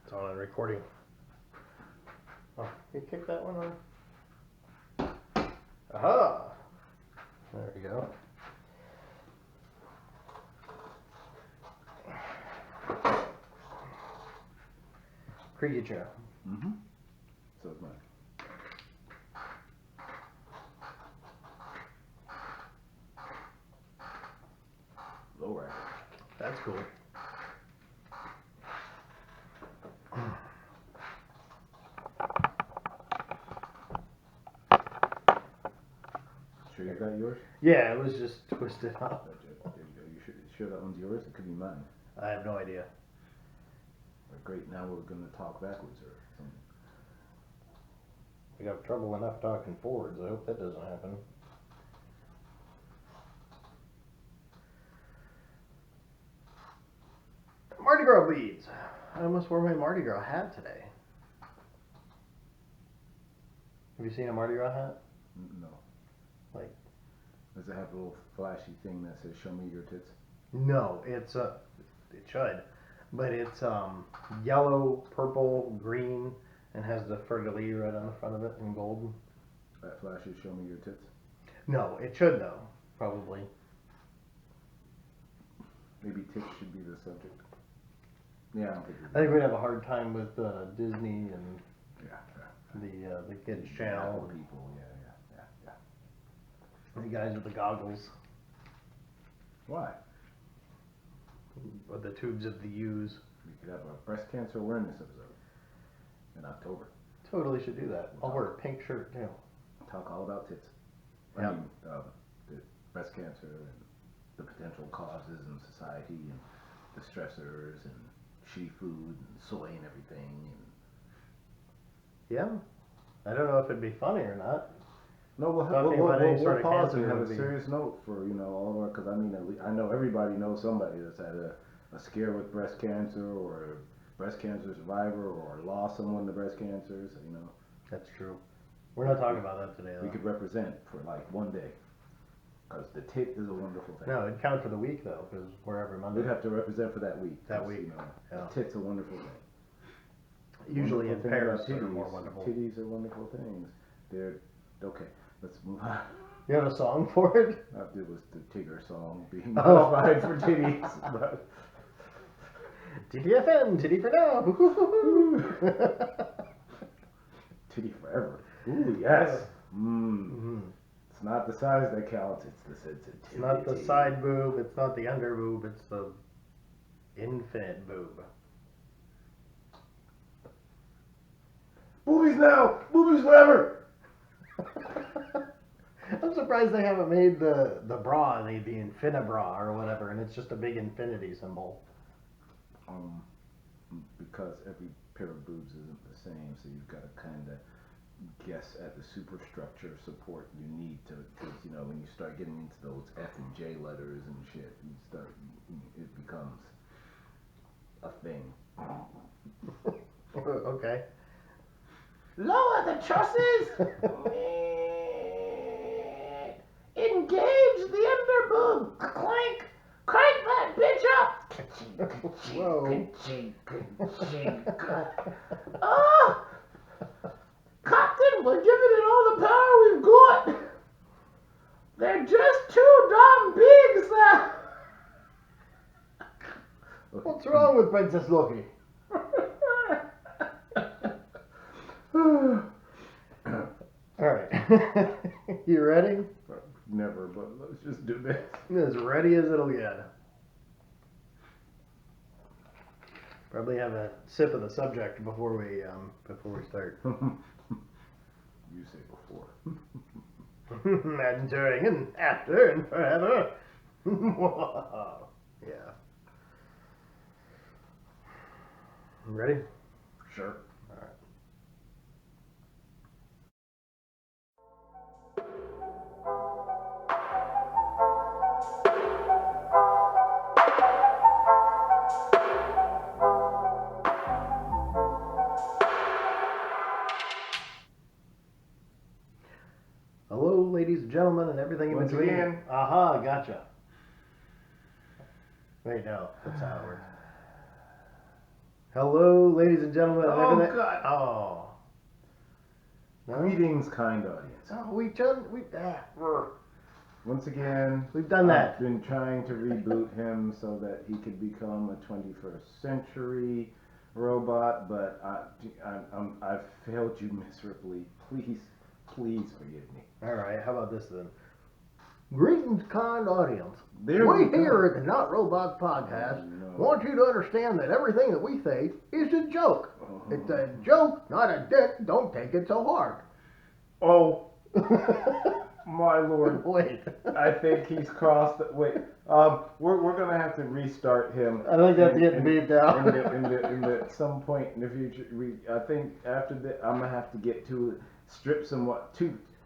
It's on and recording. Oh, you kick that one on? Aha! There we go. Creature. Mm-hmm. So it's mine. Low rider. That's cool. Sure you got yours? Yeah, it was just twisted up. There you go. You sure that one's yours? It could be mine. I have no idea. Great, now we're going to talk backwards or something. We got trouble enough talking forwards. I hope that doesn't happen. Mardi Gras beads. I almost wore my Mardi Gras hat today. Have you seen a Mardi Gras hat? No. Like, does it have a little flashy thing that says "Show me your tits"? no, it's it should, but it's yellow, purple, green, and has the fleur-de-lis right on the front of it in gold. That flashes "Show me your tits"? No, it should though, probably. Maybe tits should be the subject. Yeah, I don't think. I think we'd have a hard time with Disney and yeah. the kids channel. Apple people, yeah. The guys with the goggles. Why? With the tubes of the U's. We could have a breast cancer awareness episode in October. Totally should do that. I'll wear a pink shirt too. Talk all about tits. Yeah. I mean, the breast cancer and the potential causes in society and the stressors and shitty food and soy and everything. And Yeah. I don't know if it'd be funny or not. no, we'll pause and have a serious note for all of our, because I mean I know everybody knows somebody that's had a scare with breast cancer or a breast cancer survivor or lost someone to breast cancer. So That's true. We're not talking about that today though. we could represent for like one day, because the tit is a wonderful thing. No, it'd count for the week though, because we're every Monday. We'd have to represent for that week. That week, yeah. The tit's a wonderful thing. Usually Wonderful in thing Paris, about they're titties, more wonderful. Titties are wonderful things. They're okay. Let's move on. You have a song for it? It was the Tigger song being Oh. modified for titties. But TTFN, titty for now. titty forever. Ooh, yes. Mm-hmm. It's not the size that counts, it's the sensitivity. It's not the side boob, it's not the under boob, it's the infinite boob. Boobies now! Boobies forever! I'm surprised they haven't made the bra, the Infinibra or whatever, and it's just a big infinity symbol. Because every pair of boobs isn't the same, so you've got to kind of guess at the superstructure support you need to, because when you start getting into those F and J letters and shit, it becomes a thing. Okay. Lower the trusses! Engage the underboob! Clank! Crank that bitch up! Whoa. Ah! Captain, we're giving it all the power we've got! They're just too damn big, sir! What's wrong with Princess Loki? Alright. You ready? Never, but let's just do this. As ready as it'll get. Probably have a sip of the subject before we start. You say before. And during and after and forever. Yeah. Ready? Sure. Alright. Hello, ladies and gentlemen, and everything in Once between. again. Aha, gotcha. Wait, no, that's how it works. Hello, ladies and gentlemen. and Oh, everything. God. Oh. No? Greetings, kind audience. No, Once again, we've done that. I've been trying to reboot him so that he could become a 21st century robot, but I've failed you miserably. Please forgive me. All right. How about this then? Greetings, kind audience. There we we go. here at the Not Robots podcast No. want you to understand that everything that we say is a joke. Oh. It's a joke, not a dick. Don't take it so hard. Oh, my lord. Wait. I think he's crossed. Wait, we're gonna have to restart him. I think that's getting beat down. In the some point in the future. I think after that, I'm gonna have to get to strip some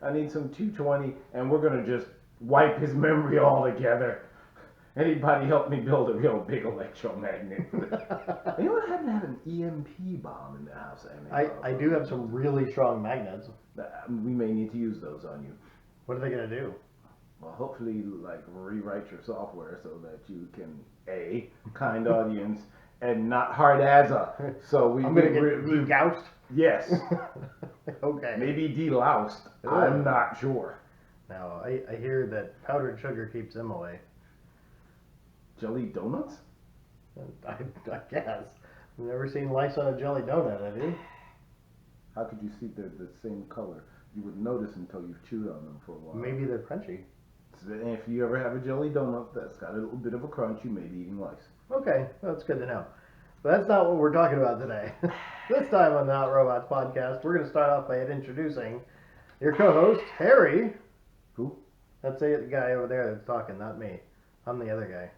I need some 220, and we're gonna just wipe his memory altogether. Anybody help me build a real big electromagnet? You know what? I haven't had an EMP bomb in the house. I do have some really strong magnets. We may need to use those on you. What are they gonna do? Well, hopefully, like, rewrite your software so that you can, A, kind audience, and not hard as a. So I'm gonna get de-goused? Yes. Okay. Maybe de-loused. Ooh. I'm not sure. Now, I hear that powdered sugar keeps them away. Jelly donuts? I guess. You've never seen lice on a jelly donut, have you? How could you see they're the same color? You would notice until you've chewed on them for a while. Maybe they're crunchy. So if you ever have a jelly donut that's got a little bit of a crunch, you may be eating lice. Okay, that's good to know. But that's not what we're talking about today. This time on the Not Robots podcast, we're going to start off by introducing your co-host, Harry. Who? That's the guy over there that's talking, not me. I'm the other guy.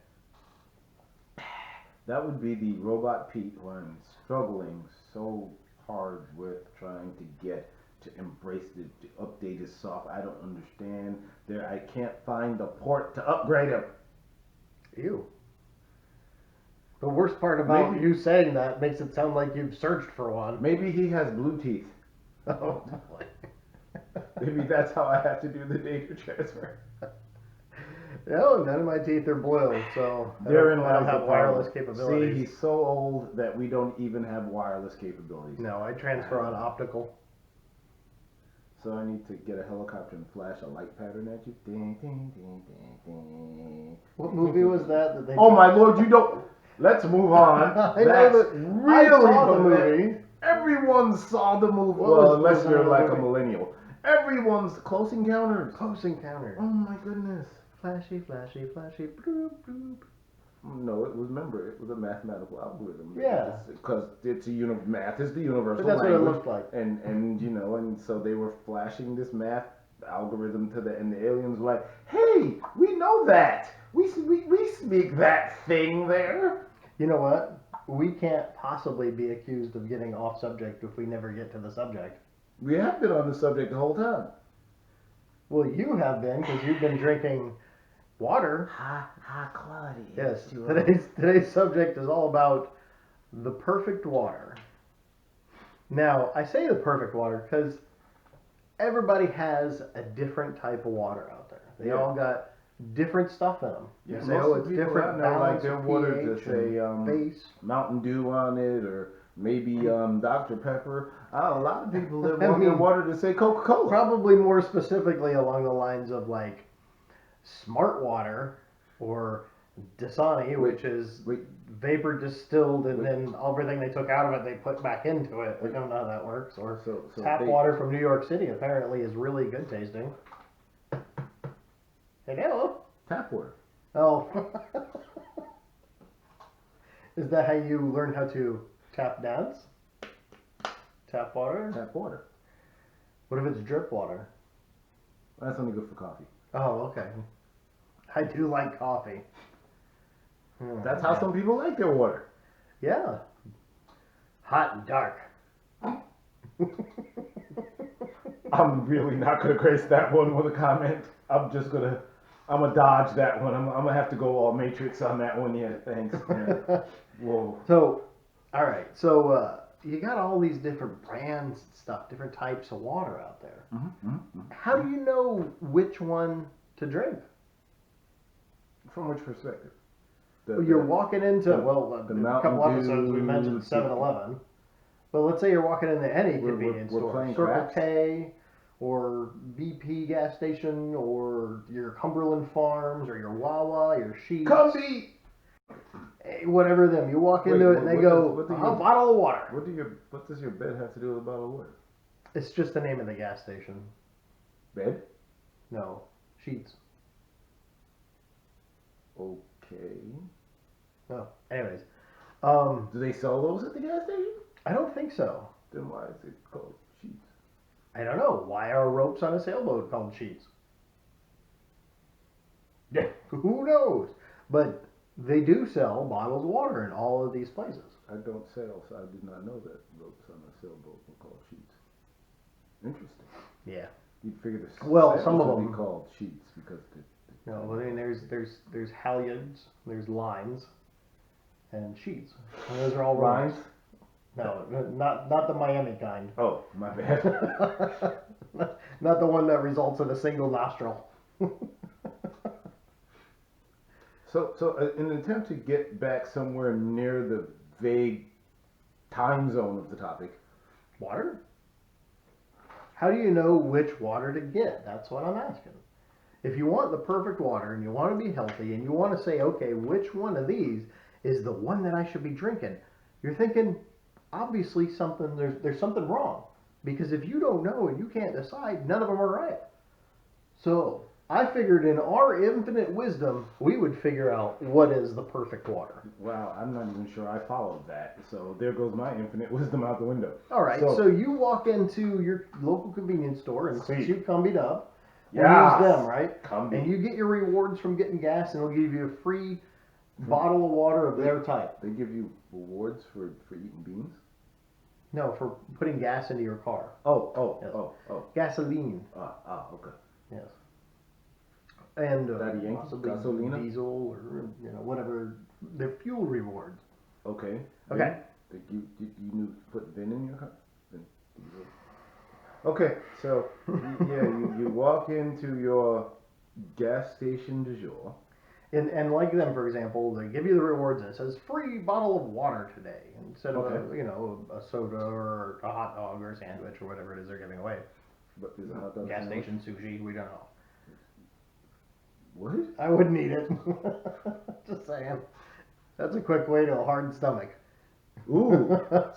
That would be the Robot Pete, who I'm struggling so hard with trying to get to embrace it, to update his software. I don't understand. I can't find the port to upgrade him. Ew. The worst part about Maybe- you saying that makes it sound like you've searched for one. Maybe he has blue teeth. Oh, boy. Maybe that's how I have to do the data transfer. No, none of my teeth are blue, so Therein I don't lies have the wireless problem. capabilities. See, he's so old that we don't even have wireless capabilities. No, I transfer on optical. So I need to get a helicopter and flash a light pattern at you. Ding, ding, ding, ding, ding. What movie was that they? Oh my lord, you don't. Let's move on. I know That's that. really I saw the pathetic. movie. Everyone saw the movie. What Well, was unless the you're like a movie? millennial. Everyone's Close Encounters. Close Encounter. Oh my goodness. Flashy, flashy, flashy. Bloop, bloop. No, it was a mathematical algorithm. Yeah. Because math is the universal But that's what it language. looked like. And so they were flashing this math algorithm and the aliens were like, hey, we know that. We speak that thing there. You know what? We can't possibly be accused of getting off subject if we never get to the subject. We have been on the subject the whole time. Well, you have been, because you've been drinking water. High quality. Yes. H2O. Today's subject is all about the perfect water. Now, I say the perfect water because everybody has a different type of water out there. They Yeah. all got different stuff in them. Yeah, You say, most oh, of it's the people different I know like balance their of water to pH say and base. Mountain Dew on it, or maybe Dr. Pepper. A lot of people that I want their mean, water to say Coca-Cola. Probably more specifically along the lines of like Smart Water or Dasani, which is Wait. vapor distilled and Wait. then everything they took out of it they put back into it. I don't know how that works. Or So tap they- water from New York City apparently is really good tasting. Hello. Tap water. Oh. Is that how you learn how to tap dance? Tap water? Tap water. What if it's drip water? That's only good for coffee. Oh, okay. I do like coffee. That's how some people like their water. Yeah. Hot and dark. I'm really not gonna grace that one with a comment. I'm gonna dodge that one. I'm gonna have to go all Matrix on that one. Yeah, thanks. Yeah. Whoa. So, all right. So you got all these different brands and stuff, different types of water out there. How do you know which one to drink? From which perspective? You're walking into, a a couple Mountain episodes we Dew, mentioned 7-Eleven. But let's say you're walking into any convenience we're store, playing Circle craps. K, or BP gas station, or your Cumberland Farms, or your Wawa, your Sheetz. Cumby! Whatever them. You walk into it and they go, a bottle of water. What does your bed have to do with a bottle of water? It's just the name of the gas station. Bed? No, Sheetz. Okay. No. Anyways, Do they sell those at the gas station? I don't think so. Then why is it called Sheets? I don't know. Why are ropes on a sailboat called Sheetz? Yeah, who knows? But they do sell bottles of water in all of these places. I don't sail, so I did not know that ropes on a sailboat were called sheets. Interesting. Yeah. You'd figure the Some of would them be called sheets because no. I mean, there's halyards, there's lines, and sheets. And those are all lines. No, not the Miami kind. Oh, my bad. Not the one that results in a single nostril. So in an attempt to get back somewhere near the vague time zone of the topic, Water? How do you know which water to get? That's what I'm asking. If you want the perfect water and you want to be healthy and you want to say, okay, which one of these is the one that I should be drinking? You're thinking, obviously there's something wrong. Because if you don't know and you can't decide, none of them are right. So I figured in our infinite wisdom, we would figure out what is the perfect water. wow, I'm not even sure I followed that. So there goes my infinite wisdom out the window. All right, so you walk into your local convenience store, and since you cumbied up, we'll Yes. use them, right? Cumby. And you get your rewards from getting gas, and they'll give you a free bottle of water of their type. They give you rewards for eating beans? No, for putting gas into your car. Oh. Gasoline. Okay. Yes. And Daddy Yankee? possibly Gasolina? diesel or whatever their fuel rewards. Okay. Okay. You knew to put VIN in your car? VIN, diesel. Okay, so you walk into your gas station du jour. And like them, for example, they give you the rewards and it says free bottle of water today instead of a soda or a hot dog or a sandwich or whatever it is they're giving away. But is a hot dog Gas sandwich? station sushi, we don't know. What? I wouldn't eat it. Just saying. That's a quick way to a hard stomach. Ooh,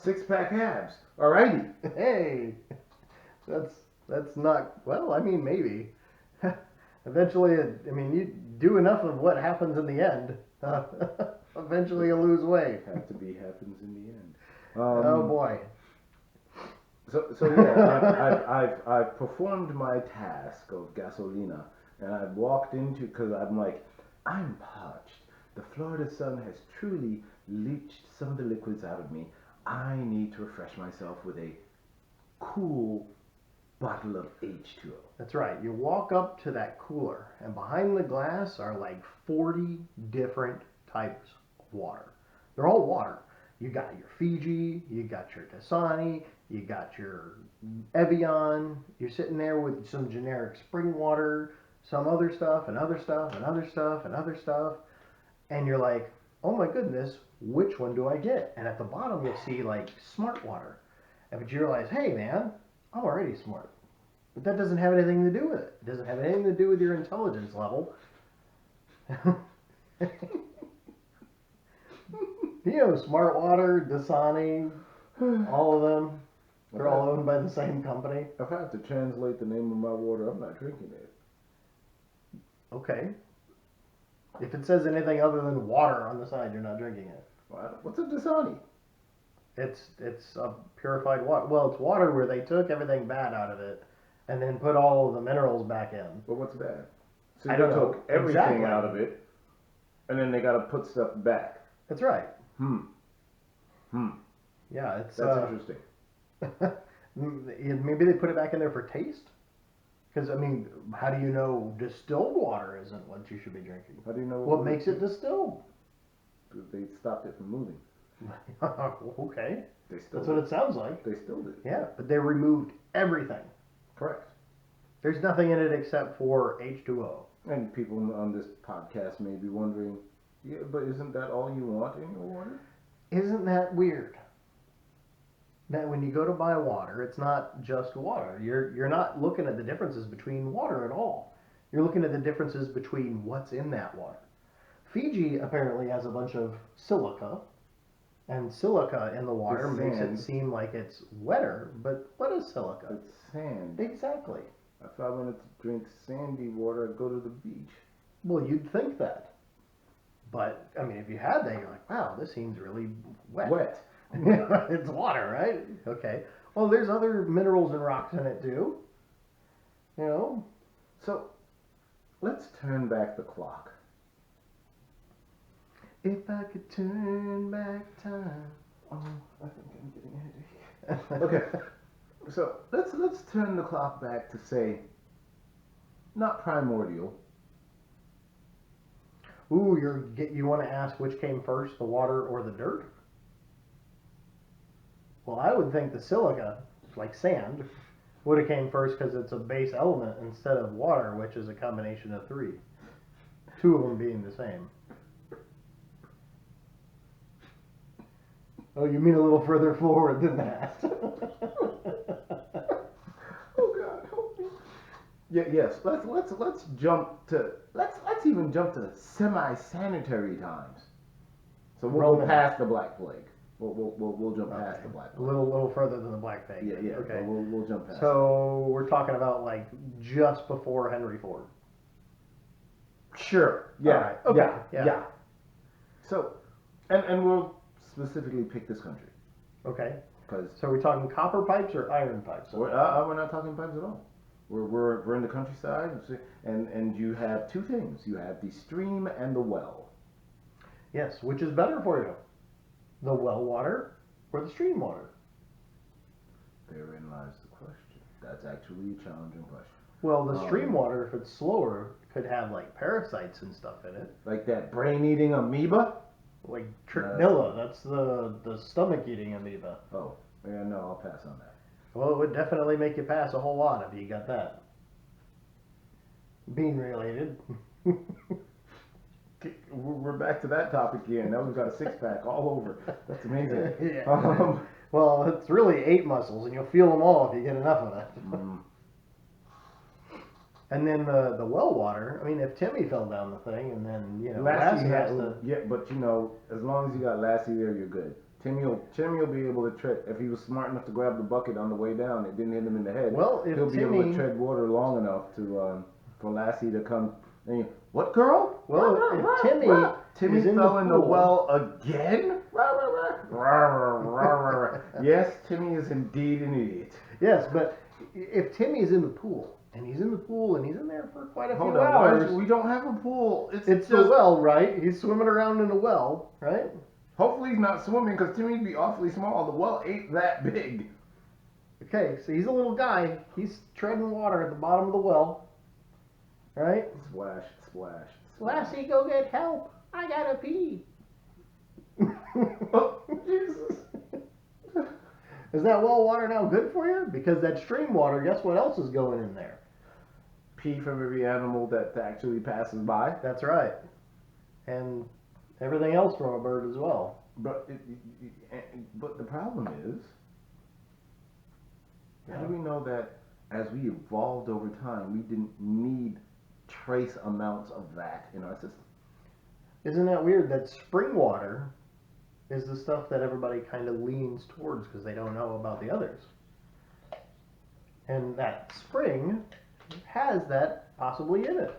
6-pack abs. Alrighty. Hey, that's not, well, I mean, maybe. Eventually, you do enough of what happens in the end. Eventually you lose weight. Have to be happens in the end. Oh boy. So yeah, I've performed my task of gasolina, and I've walked into, because I'm like, I'm parched. The Florida sun has truly leached some of the liquids out of me. I need to refresh myself with a cool bottle of H2O. That's right. You walk up to that cooler, and behind the glass are like 40 different types of water. They're all water. You got your Fiji, you got your Dasani, you got your Evian. You're sitting there with some generic spring water, some other stuff, and other stuff, and other stuff, and other stuff. And you're like, oh my goodness, which one do I get? And at the bottom you'll see like smart water. But you realize, hey man, I'm already smart. But that doesn't have anything to do with it. It doesn't have anything to do with your intelligence level. Smart Water, Dasani, all of them, they're all owned by the same company. If I have to translate the name of my water, I'm not drinking it. Okay. If it says anything other than water on the side, you're not drinking it. What's a Dasani? It's a purified water. Well, it's water where they took everything bad out of it and then put all of the minerals back in. But what's bad? So I they don't know. took everything Exactly. out of it, and then they got to put stuff back. That's right. Yeah, it's That's interesting. maybe they put it back in there for taste. Because how do you know distilled water isn't what you should be drinking? How do you know What makes it distilled? They stopped it from moving. Okay, They still that's what it sounds like. They still did. Yeah, but they removed everything. Correct. There's nothing in it except for H2O. And people on this podcast may be wondering, Yeah, but isn't that all you want in your water? Isn't that weird? That when you go to buy water, it's not just water. You're not looking at the differences between water at all. You're looking at the differences between what's in that water. Fiji apparently has a bunch of silica, and silica in the water It's makes it sand. seem like it's wetter. But what is silica? It's sand. Exactly. If I wanted to drink sandy water, I'd go to the beach. Well, you'd think that. But, I mean, if you had that, you're like, wow, this seems really wet. Wet. It's water, right? Okay. Well, there's other minerals and rocks in it, too. You know? So, let's turn back the clock. If I could turn back time. Oh, I think I'm getting a headache. Okay. So, let's turn the clock back to, say, not primordial. Ooh, you want to ask which came first, the water or the dirt? Well, I would think the silica, like sand, would have came first because it's a base element instead of water, which is a combination of three. Two of them being the same. Oh, you mean a little further forward than that? Oh God, help me. Yeah, yes. Let's jump to let's even jump to semi-sanitary times. So we'll go Roman. past the Black Plague. We'll jump past the Black A Plague. little further than the Black Plague. Yeah. Okay. We'll jump past. So we're talking about like just before Henry Ford. Sure. Yeah. All right. Okay. Yeah. So, and we'll specifically pick this country Okay. because So are we talking copper pipes or iron pipes? we're not talking pipes at all. We're in the countryside, and you have two things. You have the stream and the well. Yes. Which is better for you? The well water or the stream water? Therein lies the question. That's actually a challenging question. Well, the stream water, if it's slower, could have like parasites and stuff in it. Like that brain-eating amoeba? Like trichinella, that's the stomach-eating amoeba. Oh, yeah, no, I'll pass on that. Well, it would definitely make you pass a whole lot if you got that. Bean related. We're back to that topic again. Now we've got a six-pack all over. That's amazing. Yeah. Well, it's really 8 muscles, and you'll feel them all if you get enough of it. And then the well water. I mean, if Timmy fell down the thing, and then Lassie has to. Yeah, but as long as you got Lassie there, you're good. Timmy will be able to tread. If he was smart enough to grab the bucket on the way down, it didn't hit him in the head. Well, if he'll be able to tread water long enough to for Lassie to come. And what girl? Well, if Timmy fell in the well again. Yes, Timmy is indeed an idiot. Yes, but if Timmy's in the pool. And he's in the pool, and he's in there for quite a Hold few on, hours. we don't have a pool. It's It's just the well, right? He's swimming around in the well, right? Hopefully he's not swimming because Timmy'd be awfully small. The well ain't that big. Okay, so he's a little guy. He's treading water at the bottom of the well, right? Splash, splash. Lassie, go get help. I gotta pee. Oh, Jesus. Is that well water now good for you? Because that stream water, guess what else is going in there? Pee from every animal that actually passes by. That's right. And everything else from a bird as well. But but the problem is, how do we know that as we evolved over time, we didn't need trace amounts of that in our system? Isn't that weird that spring water is the stuff that everybody kind of leans towards because they don't know about the others? And that spring has that possibly in it.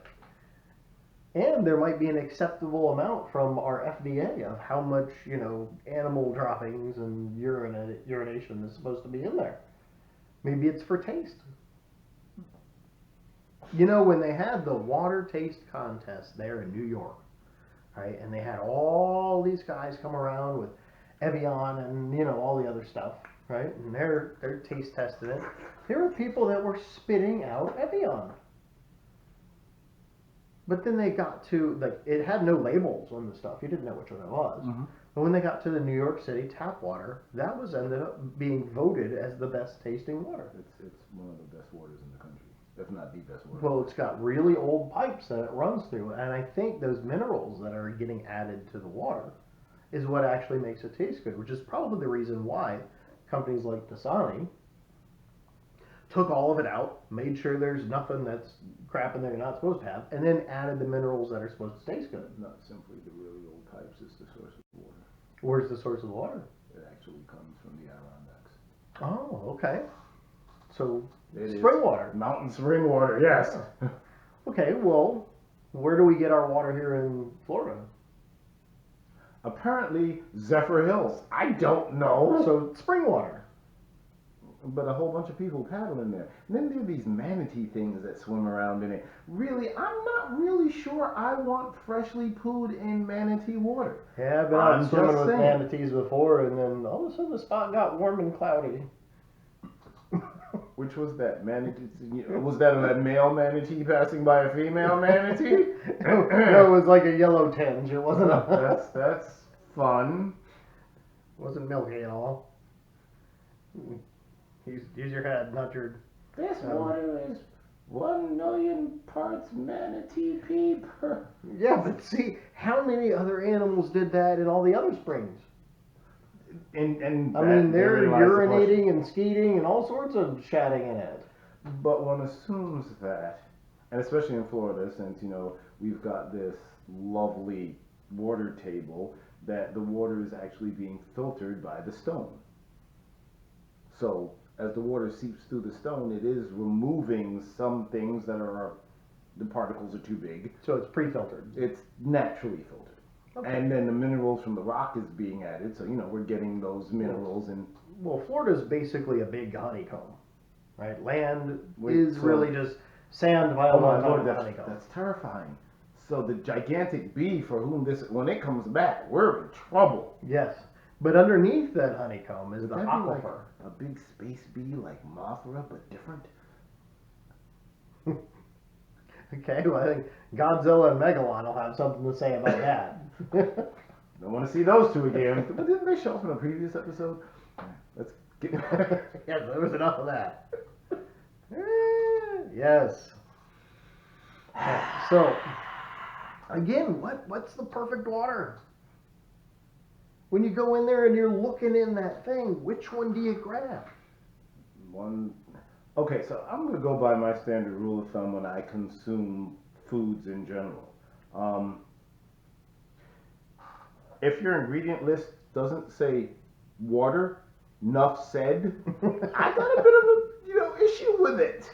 And there might be an acceptable amount from our FDA of how much, animal droppings and urination is supposed to be in there. Maybe it's for taste. When they had the water taste contest there in New York, right, and they had all these guys come around with Evian and, all the other stuff, right, and they're taste testing it. There were people that were spitting out Evian. But then they got to, it had no labels on the stuff. You didn't know which one it was. Mm-hmm. But when they got to the New York City tap water, that was ended up being voted as the best tasting water. It's one of the best waters in the country. if not the best water. Well, it's got really old pipes that it runs through, and I think those minerals that are getting added to the water is what actually makes it taste good, which is probably the reason why companies like Dasani took all of it out, made sure there's nothing that's crap in there you're not supposed to have, and then added the minerals that are supposed to taste good. Not simply the really old pipes is the source of water. Where's the source of the water? It actually comes from the Adirondacks. Oh, okay. So, It spring is water. mountain spring water, yes. Yeah. Okay, well, where do we get our water here in Florida? Apparently, Zephyr Hills. I don't know. So, spring water. But a whole bunch of people paddle in there. And then there are these manatee things that swim around in it. Really, I'm not really sure I want freshly pooed in manatee water. Yeah, I've been I'm out swimming just with saying. manatees before, and then all of a sudden the spot got warm and cloudy. Which was that? Manatee? Was that a male manatee passing by a female manatee? No, it was like a yellow tinge. It wasn't That's fun. wasn't milky at all. Use your head, not your. This water is 1,000,000 parts manatee pee per. Yeah, but see, how many other animals did that in all the other springs? And I mean, they're therein lies the question. urinating and skeeting and all sorts of shatting in it. But one assumes that, and especially in Florida, since we've got this lovely water table, that the water is actually being filtered by the stone. So as the water seeps through the stone, it is removing some things that the particles are too big. So it's pre-filtered. It's naturally filtered. Okay. And then the minerals from the rock is being added, so we're getting those minerals and. Well, Florida's basically a big honeycomb, right? Land Wait, is so- really just sand piled Oh my on top lord, of that's, honeycomb. that's terrifying. So the gigantic bee for whom when it comes back, we're in trouble. Yes, but underneath that honeycomb is Would the that be like aquifer. a big space bee like Mothra, but different? Okay, well, I think Godzilla and Megalon will have something to say about that. Don't want to see those two again. But didn't they show up in a previous episode? Let's get. Yes, there was enough of that. Yes. So, again, what's the perfect water? When you go in there and you're looking in that thing, which one do you grab? One. Okay, so I'm gonna go by my standard rule of thumb when I consume foods in general. If your ingredient list doesn't say water, enough said, I got a bit of a issue with it.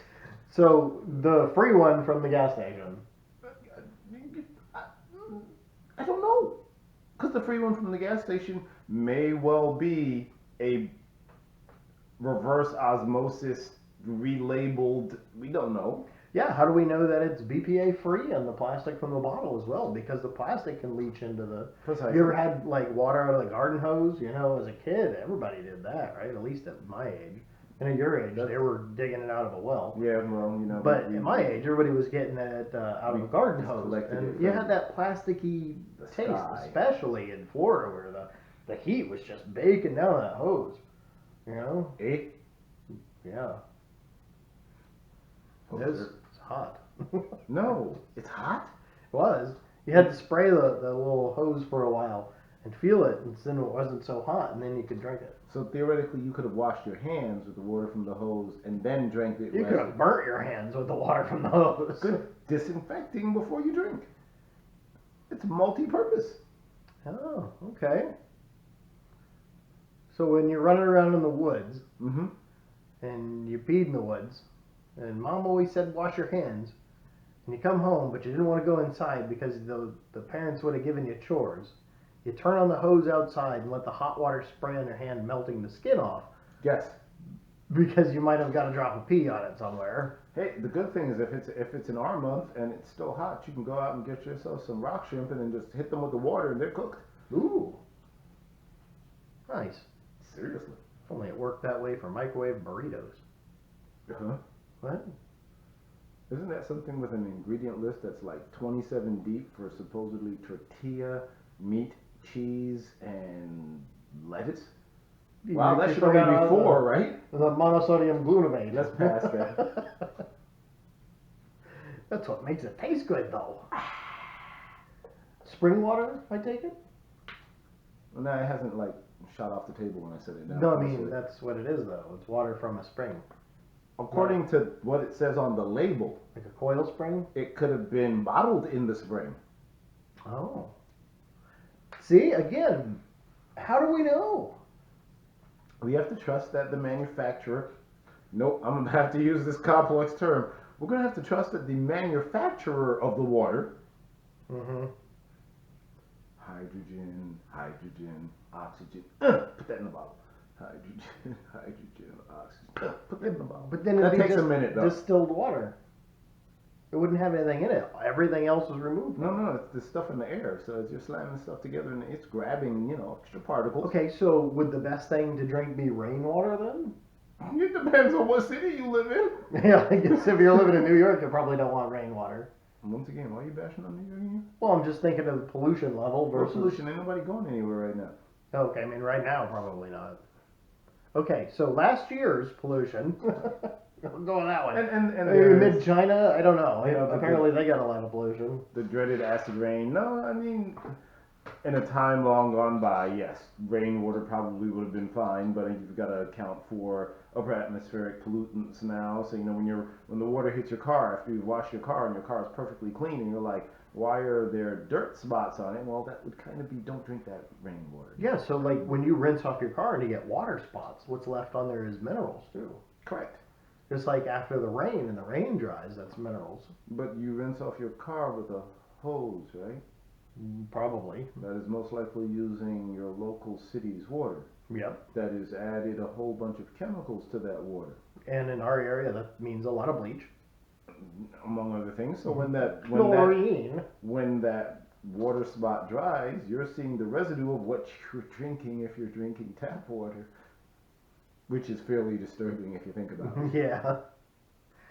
So, the free one from the gas station. I don't know, because the free one from the gas station may well be a reverse osmosis relabeled. We don't know. Yeah, how do we know that it's BPA free and the plastic from the bottle as well? Because the plastic can leach into the. Precisely. You ever had like water out of the garden hose? As a kid, everybody did that, right? At least at my age. And at your age, they were digging it out of a well. Yeah, well, But at my age, everybody was getting it out of a garden hose, collected and it you from had that plasticky the taste, sky. especially in Florida, where the heat was just baking down that hose. Eh? Yeah. Oh, It's sure. hot. No, it's hot. It was. You had to spray the little hose for a while and feel it, and then it wasn't so hot, and then you could drink it. So theoretically, you could have washed your hands with the water from the hose and then drank it. You could have burnt your hands with the water from the hose. Good disinfecting before you drink. It's multi-purpose. Oh, okay. So when you're running around in the woods Mm-hmm. and you peed in the woods, and Mom always said wash your hands, and you come home but you didn't want to go inside because the parents would have given you chores, you turn on the hose outside and let the hot water spray on your hand, melting the skin off, Yes. because you might have got a drop of pee on it somewhere. Hey, the good thing is if it's an R month and it's still hot, you can go out and get yourself some rock shrimp and then just hit them with the water and they're cooked. Ooh. Nice. Seriously. If only it worked that way for microwave burritos. Huh? What? Isn't that something with an ingredient list that's like 27 deep for supposedly tortilla, meat, cheese, and lettuce? Wow, that should only be 4, right? The monosodium glutamate. Let's pass that. That's what makes it taste good, though. Spring water, I take it? Well, no, it hasn't like shot off the table when I said it. Now, No, I mean, that's what it is, though. It's water from a spring. according to what it says on the label, Like a coil spring? it could have been bottled in the spring. Oh. See, again, how do we know? We have to trust that the manufacturer. Nope, I'm gonna have to use this complex term. We're gonna have to trust that the manufacturer of the water. Mm-hmm. Hydrogen, oxygen. Put that in the bottle. Hydrogen, oxygen. Put that in the bottle. But then that it'd be takes a minute though. distilled water. It wouldn't have anything in it. Everything else is removed. No, it's the stuff in the air. So as you're slamming stuff together and it's grabbing, extra particles. Okay, so would the best thing to drink be rainwater then? It depends on what city you live in. Yeah, I guess if you're living in New York, you probably don't want rainwater. Once again, why are you bashing on New York again? Well, I'm just thinking of the pollution level Or versus. pollution. Ain't nobody going anywhere right now. Okay, I mean right now probably not. Okay, so last year's pollution. We'll go with that one. And Maybe there's mid China, I don't know. Yeah, but Apparently they got a lot of pollution. the dreaded acid rain. No, I mean, in a time long gone by, yes, rainwater probably would have been fine, but you've got to account for upper atmospheric pollutants now. So when the water hits your car after you've washed your car and your car is perfectly clean, and you're like, why are there dirt spots on it? Well, that would kind of be don't drink that rainwater. Yeah, so like when you rinse off your car and you get water spots, what's left on there is minerals too. Correct. Just like after the rain and the rain dries, that's minerals. But you rinse off your car with a hose, right? Probably. That is most likely using your local city's water. Yep. That is added a whole bunch of chemicals to that water. And in our area, that means a lot of bleach. Among other things. So when that water spot dries, you're seeing the residue of what you're drinking if you're drinking tap water, which is fairly disturbing if you think about it. Yeah.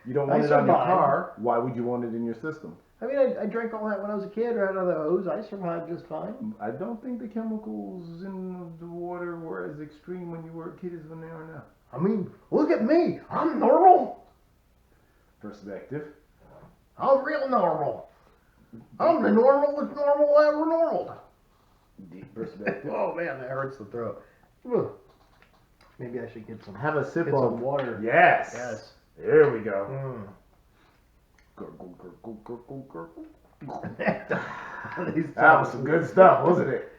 You don't want I it on your survived. car. Why would you want it in your system? I mean, I drank all that when I was a kid right out of the hose. I survived just fine. I don't think the chemicals in the water were as extreme when you were a kid as when they are now. I mean, look at me. I'm normal. Perspective. I'm real normal. I'm the normal that's normal ever normal. Deep perspective. Oh man, that hurts the throat. Ugh. Maybe I should get some. Have a sip Get of some water. Yes. Yes. There we go. Mm. Gurgle, gurgle, gurgle, gurgle. These That was some good stuff, wasn't it?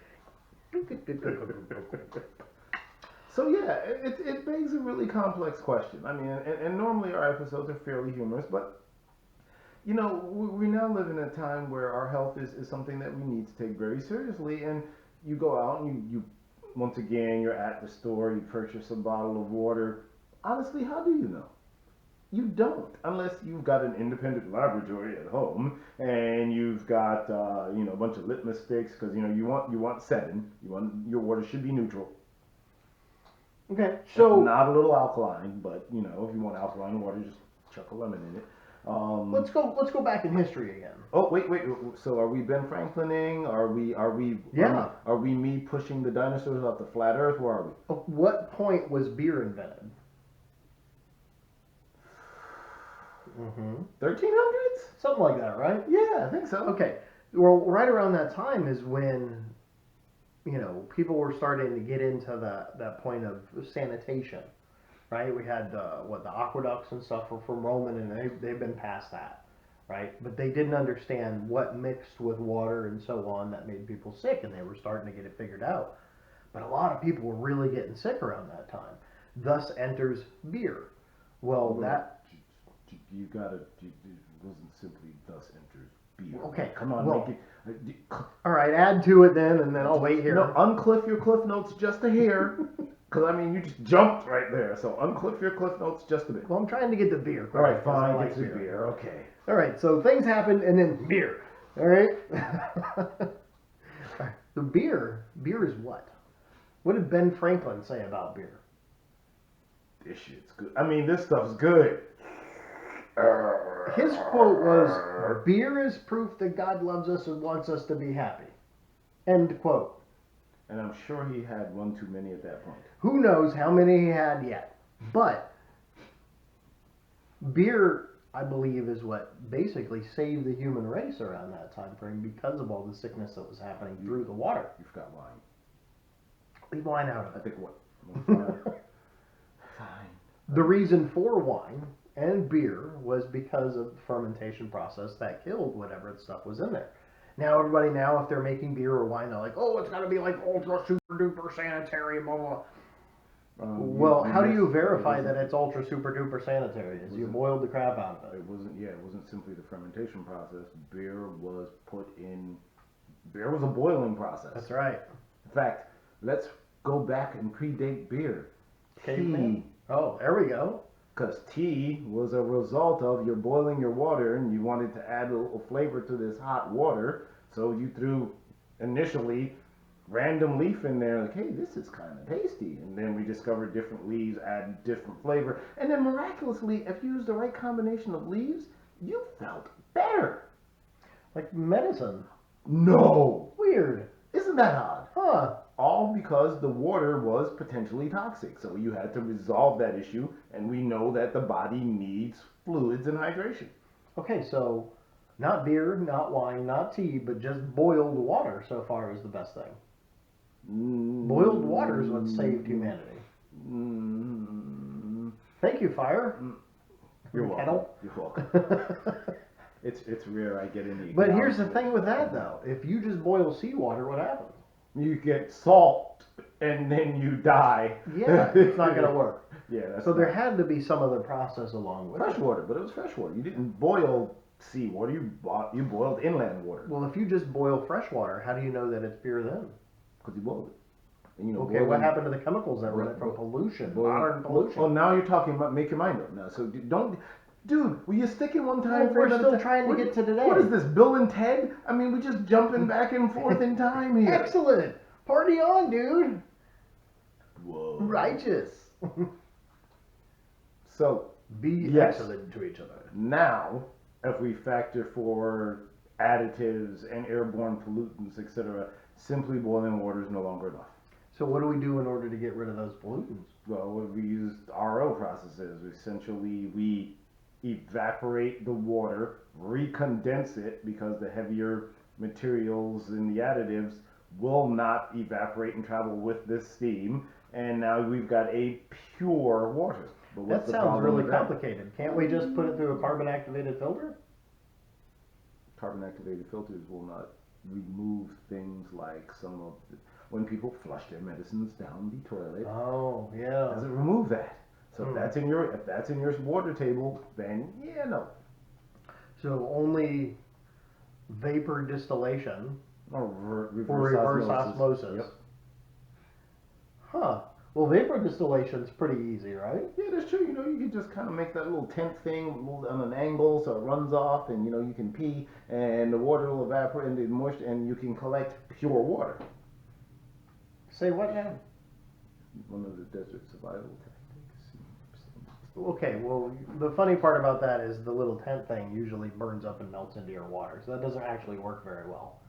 So yeah, it begs a really complex question. I mean, and normally our episodes are fairly humorous, but we now live in a time where our health is something that we need to take very seriously. And you go out and you once again, you're at the store, you purchase a bottle of water. Honestly, how do you know? You don't, unless you've got an independent laboratory at home and you've got a bunch of litmus sticks because you want 7. Your water should be neutral. Okay, so Not a little alkaline, but if you want alkaline water, just chuck a lemon in it. let's go back in history again. Oh wait. So are we Ben Franklining? Are we? Yeah. Are we me pushing the dinosaurs off the flat Earth? Where are we? At what point was beer invented? 1300s? Something like that, right? Yeah, I think so. Okay. Well, right around that time is when, people were starting to get into that point of sanitation, right? We had the aqueducts and stuff were from Roman, and they've been past that, right? But they didn't understand what mixed with water and so on that made people sick, and they were starting to get it figured out. But a lot of people were really getting sick around that time. Thus enters beer. Well, that. You gotta. It wasn't simply thus enters beer. Okay, Come on, well, make it. All right, add to it then, and then I'll wait here. No, uncliff your cliff notes just a hair. Because, you just jumped right there. So, uncliff your cliff notes just a bit. Well, I'm trying to get the beer. All right, because I fine. like Get to beer. Okay. All right, so things happen, and then beer. All right? All right. The beer is what? What did Ben Franklin say about beer? This shit's good. This stuff's good. His quote was, "Beer is proof that God loves us and wants us to be happy." End quote. And I'm sure he had one too many at that point. Who knows how many he had yet. But beer, I believe, is what basically saved the human race around that time frame because of all the sickness that was happening through the water. You've got wine. Leave wine out of I it. think what? Fine. The reason for wine and beer was because of the fermentation process that killed whatever stuff was in there. Now everybody now, if they're making beer or wine, they're like, oh, it's got to be like ultra super duper sanitary, blah blah. Well, how do you verify that it's ultra super duper sanitary? Is you boiled the crap out of it. It wasn't. Yeah, it wasn't simply the fermentation process. Beer was put in. Beer was a boiling process. That's right. In fact, let's go back and predate beer. Caveman? Oh, there we go. Because tea was a result of you're boiling your water and you wanted to add a little flavor to this hot water, so you threw initially random leaf in there, like, hey, this is kind of tasty. And then we discovered different leaves add different flavor. And then miraculously, if you used the right combination of leaves, you felt better. Like medicine. No! Weird. Isn't that odd? Huh. All because the water was potentially toxic. So you had to resolve that issue, and we know that the body needs fluids and hydration. Okay, so not beer, not wine, not tea, but just boiled water so far is the best thing. Boiled water is what saved humanity. Thank you, fire. You're welcome. Kettle. You're welcome. It's rare I get any. But here's the thing with that, though. If you just boil seawater, what happens? You get salt, and then you die. Yeah, it's not going to work. Yeah, that's so there had to be some other process along with fresh it. water, but it was fresh water. You didn't boil seawater. You boiled inland water. Well, if you just boil fresh water, how do you know that it's pure then? Because you boiled it. And, okay, what happened to the chemicals that were in it from pollution? Modern pollution. Well, now you're talking about make your mind up now. So don't. Dude, will you stick in one time? We're still trying to get to today. What is this, Bill and Ted? I mean, we're just jumping back and forth in time here. Excellent. Party on, dude. Whoa. Righteous. So, be yes. excellent to each other. Now, if we factor for additives and airborne pollutants, etc., simply boiling water is no longer enough. So what do we do in order to get rid of those pollutants? Well, we use RO processes. Essentially, we evaporate the water, recondense it because the heavier materials in the additives will not evaporate and travel with this steam, and now we've got a pure water. But that sounds really complicated. Can't we just put it through a carbon activated filter? Carbon activated filters will not remove things like some of the, when people flush their medicines down the toilet. Oh, yeah. Does it remove that? So if that's in your water table, then yeah, no. So only vapor distillation Or reverse osmosis. Yep. Huh. Well, vapor distillation's pretty easy, right? Yeah, that's true. You know, you can just kind of make that little tent thing on an angle so it runs off, and you know you can pee, and the water will evaporate and the moisture, and you can collect pure water. Say what now? One of the desert survival tactics. Okay, well, the funny part about that is the little tent thing usually burns up and melts into your water, so that doesn't actually work very well.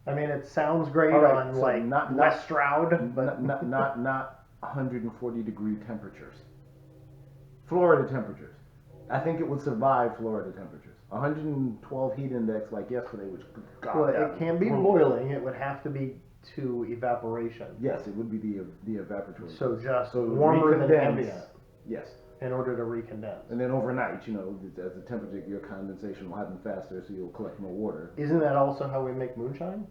I mean, it sounds great on, so like, West Stroud, but not 140 degree temperatures. Florida temperatures. I think it would survive Florida temperatures. 112 heat index like yesterday, which well, it can be boiling. It would have to be to evaporation. Yes, it would be the evaporatory. So just warmer than ambient. Yes. In order to recondense. And then overnight, you know, as the temperature, your condensation will happen faster, so you'll collect more water. Isn't that also how we make moonshine?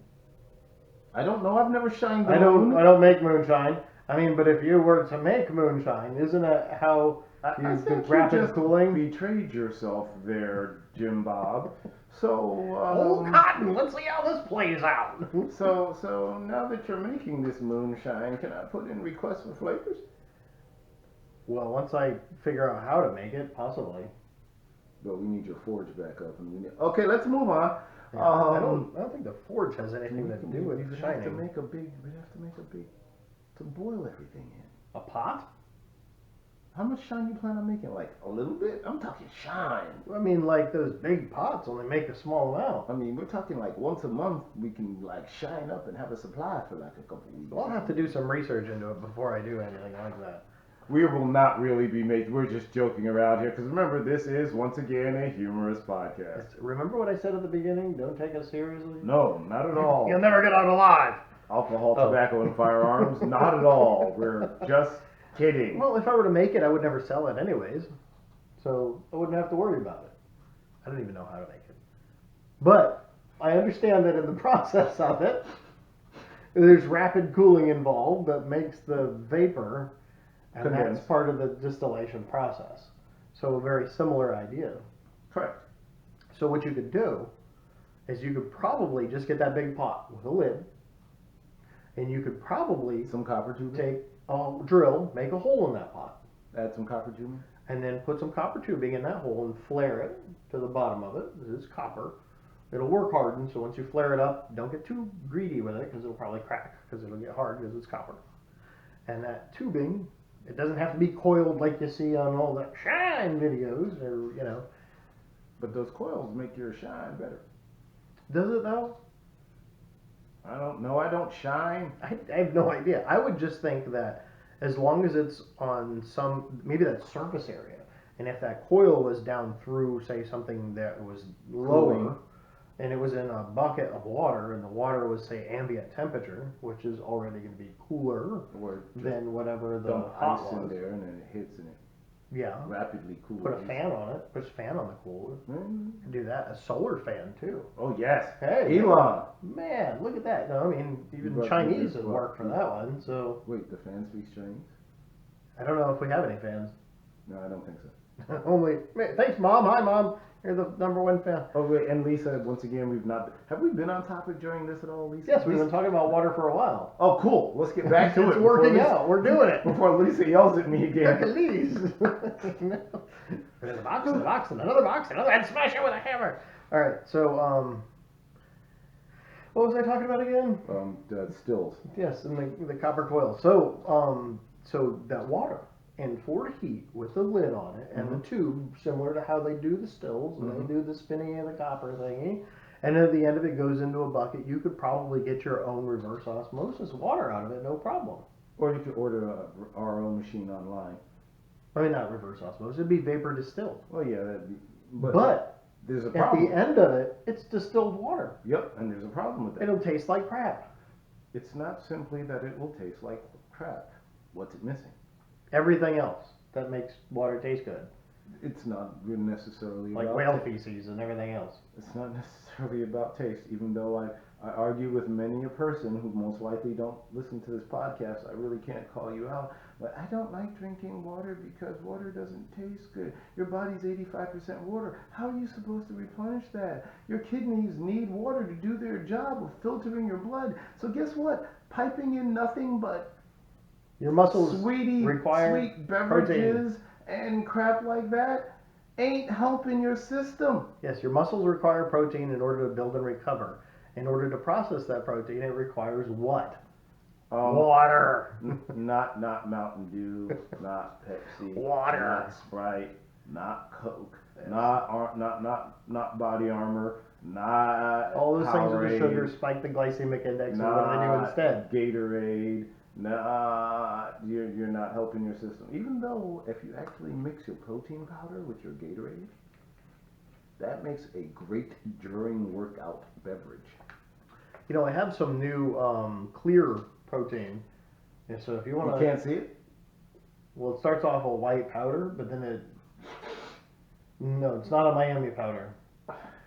I don't know. I've never shined the moon. I don't make moonshine. I mean, but if you were to make moonshine, isn't that how you do rapid cooling? Betrayed yourself there, Jim Bob. So. Oh, cotton! Let's see how this plays out. So now that you're making this moonshine, can I put in requests for flavors? Well, once I figure out how to make it, possibly. But we need your forge back up, and we need. Okay, let's move on. Yeah, I don't think the forge has anything to do with shining. We have to make a big to boil everything in. A pot? How much shine you plan on making? Like a little bit? I'm talking shine. I mean, like those big pots only make a small amount. I mean, we're talking like once a month we can like shine up and have a supply for like a couple weeks. Well, I'll have to do some research into it before I do anything like that. We will not really be making. We're just joking around here because remember, this is once again a humorous podcast. Remember what I said at the beginning? Don't take us seriously. No, not at all. You'll never get out alive. Alcohol, Oh. tobacco, and firearms? Not at all. We're just kidding. Well, if I were to make it, I would never sell it anyways, so I wouldn't have to worry about it. I don't even know how to make it, but I understand that in the process of it, there's rapid cooling involved that makes the vapor, and Condense. that's part of the distillation process. So a very similar idea. Correct. So what you could do is you could probably just get that big pot with a lid, and you could probably Some copper tubing. take a drill, make a hole in that pot, Add some copper tubing. and then put some copper tubing in that hole and flare it to the bottom of it. This is copper. It'll work hardened, so once you flare it up, don't get too greedy with it because it'll probably crack because it'll get hard because it's copper. And that tubing, it doesn't have to be coiled like you see on all the shine videos, or But those coils make your shine better. Does it though? I don't know. I don't shine. I have no idea. I would just think that as long as it's on maybe that surface area, and if that coil was down through, say, something that was lower, Cooling. and it was in a bucket of water, and the water was, say, ambient temperature, which is already going to be cooler Or just than whatever the dump hot ice in was. there and then it hits and it Yeah. rapidly cools. Put a fan on it. Put a fan on the cooler. Do that. A solar fan too. Oh yes. Hey, Elon. Man, look at that. No, I mean even But Chinese it's would work for that one. So Wait, the fan speaks Chinese? I don't know if we have any fans. No, I don't think so. Only. Thanks, Mom. Hi, Mom. You're the #1 fan. Oh wait, and Lisa, once again, have we been on topic during this at all, Lisa? Yes, we've Lisa? been talking about water for a while. Oh, cool. Let's get back to it. It's before working Lisa- out. We're doing it. Before Lisa yells at me again. Hercules. There's a box, and a box, and another box, and another, and smash it with a hammer. All right. So, what was I talking about again? The stills. Yes, and the copper coil. So, so that water and for heat with the lid on it and the tube, similar to how they do the stills, and they do the spinning of the copper thingy, and at the end of it goes into a bucket. You could probably get your own reverse osmosis water out of it, no problem. Or you could order a RO machine online. I mean, not reverse osmosis; it'd be vapor distilled. Well, yeah, that'd be. But there's a at problem. the end of it, it's distilled water. Yep, and there's a problem with that. It'll taste like crap. It's not simply that it will taste like crap. What's it missing? Everything else that makes water taste good, It's not really necessarily like about whale taste. feces and everything else. It's not necessarily about taste, even though I argue with many a person who most likely don't listen to this podcast. I really can't call you out, but I don't like drinking water because water doesn't taste good. Your body's 85% water. How are you supposed to replenish that? Your kidneys need water to do their job of filtering your blood. So guess what? Piping in nothing but Your muscles require sweet beverages and crap like that ain't helping your system. Yes, your muscles require protein in order to build and recover. In order to process that protein, it requires what? Water. Not Mountain Dew, not Pepsi, Water. not Sprite, not Coke, not Body Armor, not All those things with the Powerade, sugar spike the glycemic index, and what do they do not instead? Gatorade. You're not helping your system. Even though if you actually mix your protein powder with your Gatorade, that makes a great during workout beverage. You know, I have some new clear protein. And so if you want You can't see it? well, it starts off a white powder, but then no, it's not a Miami powder.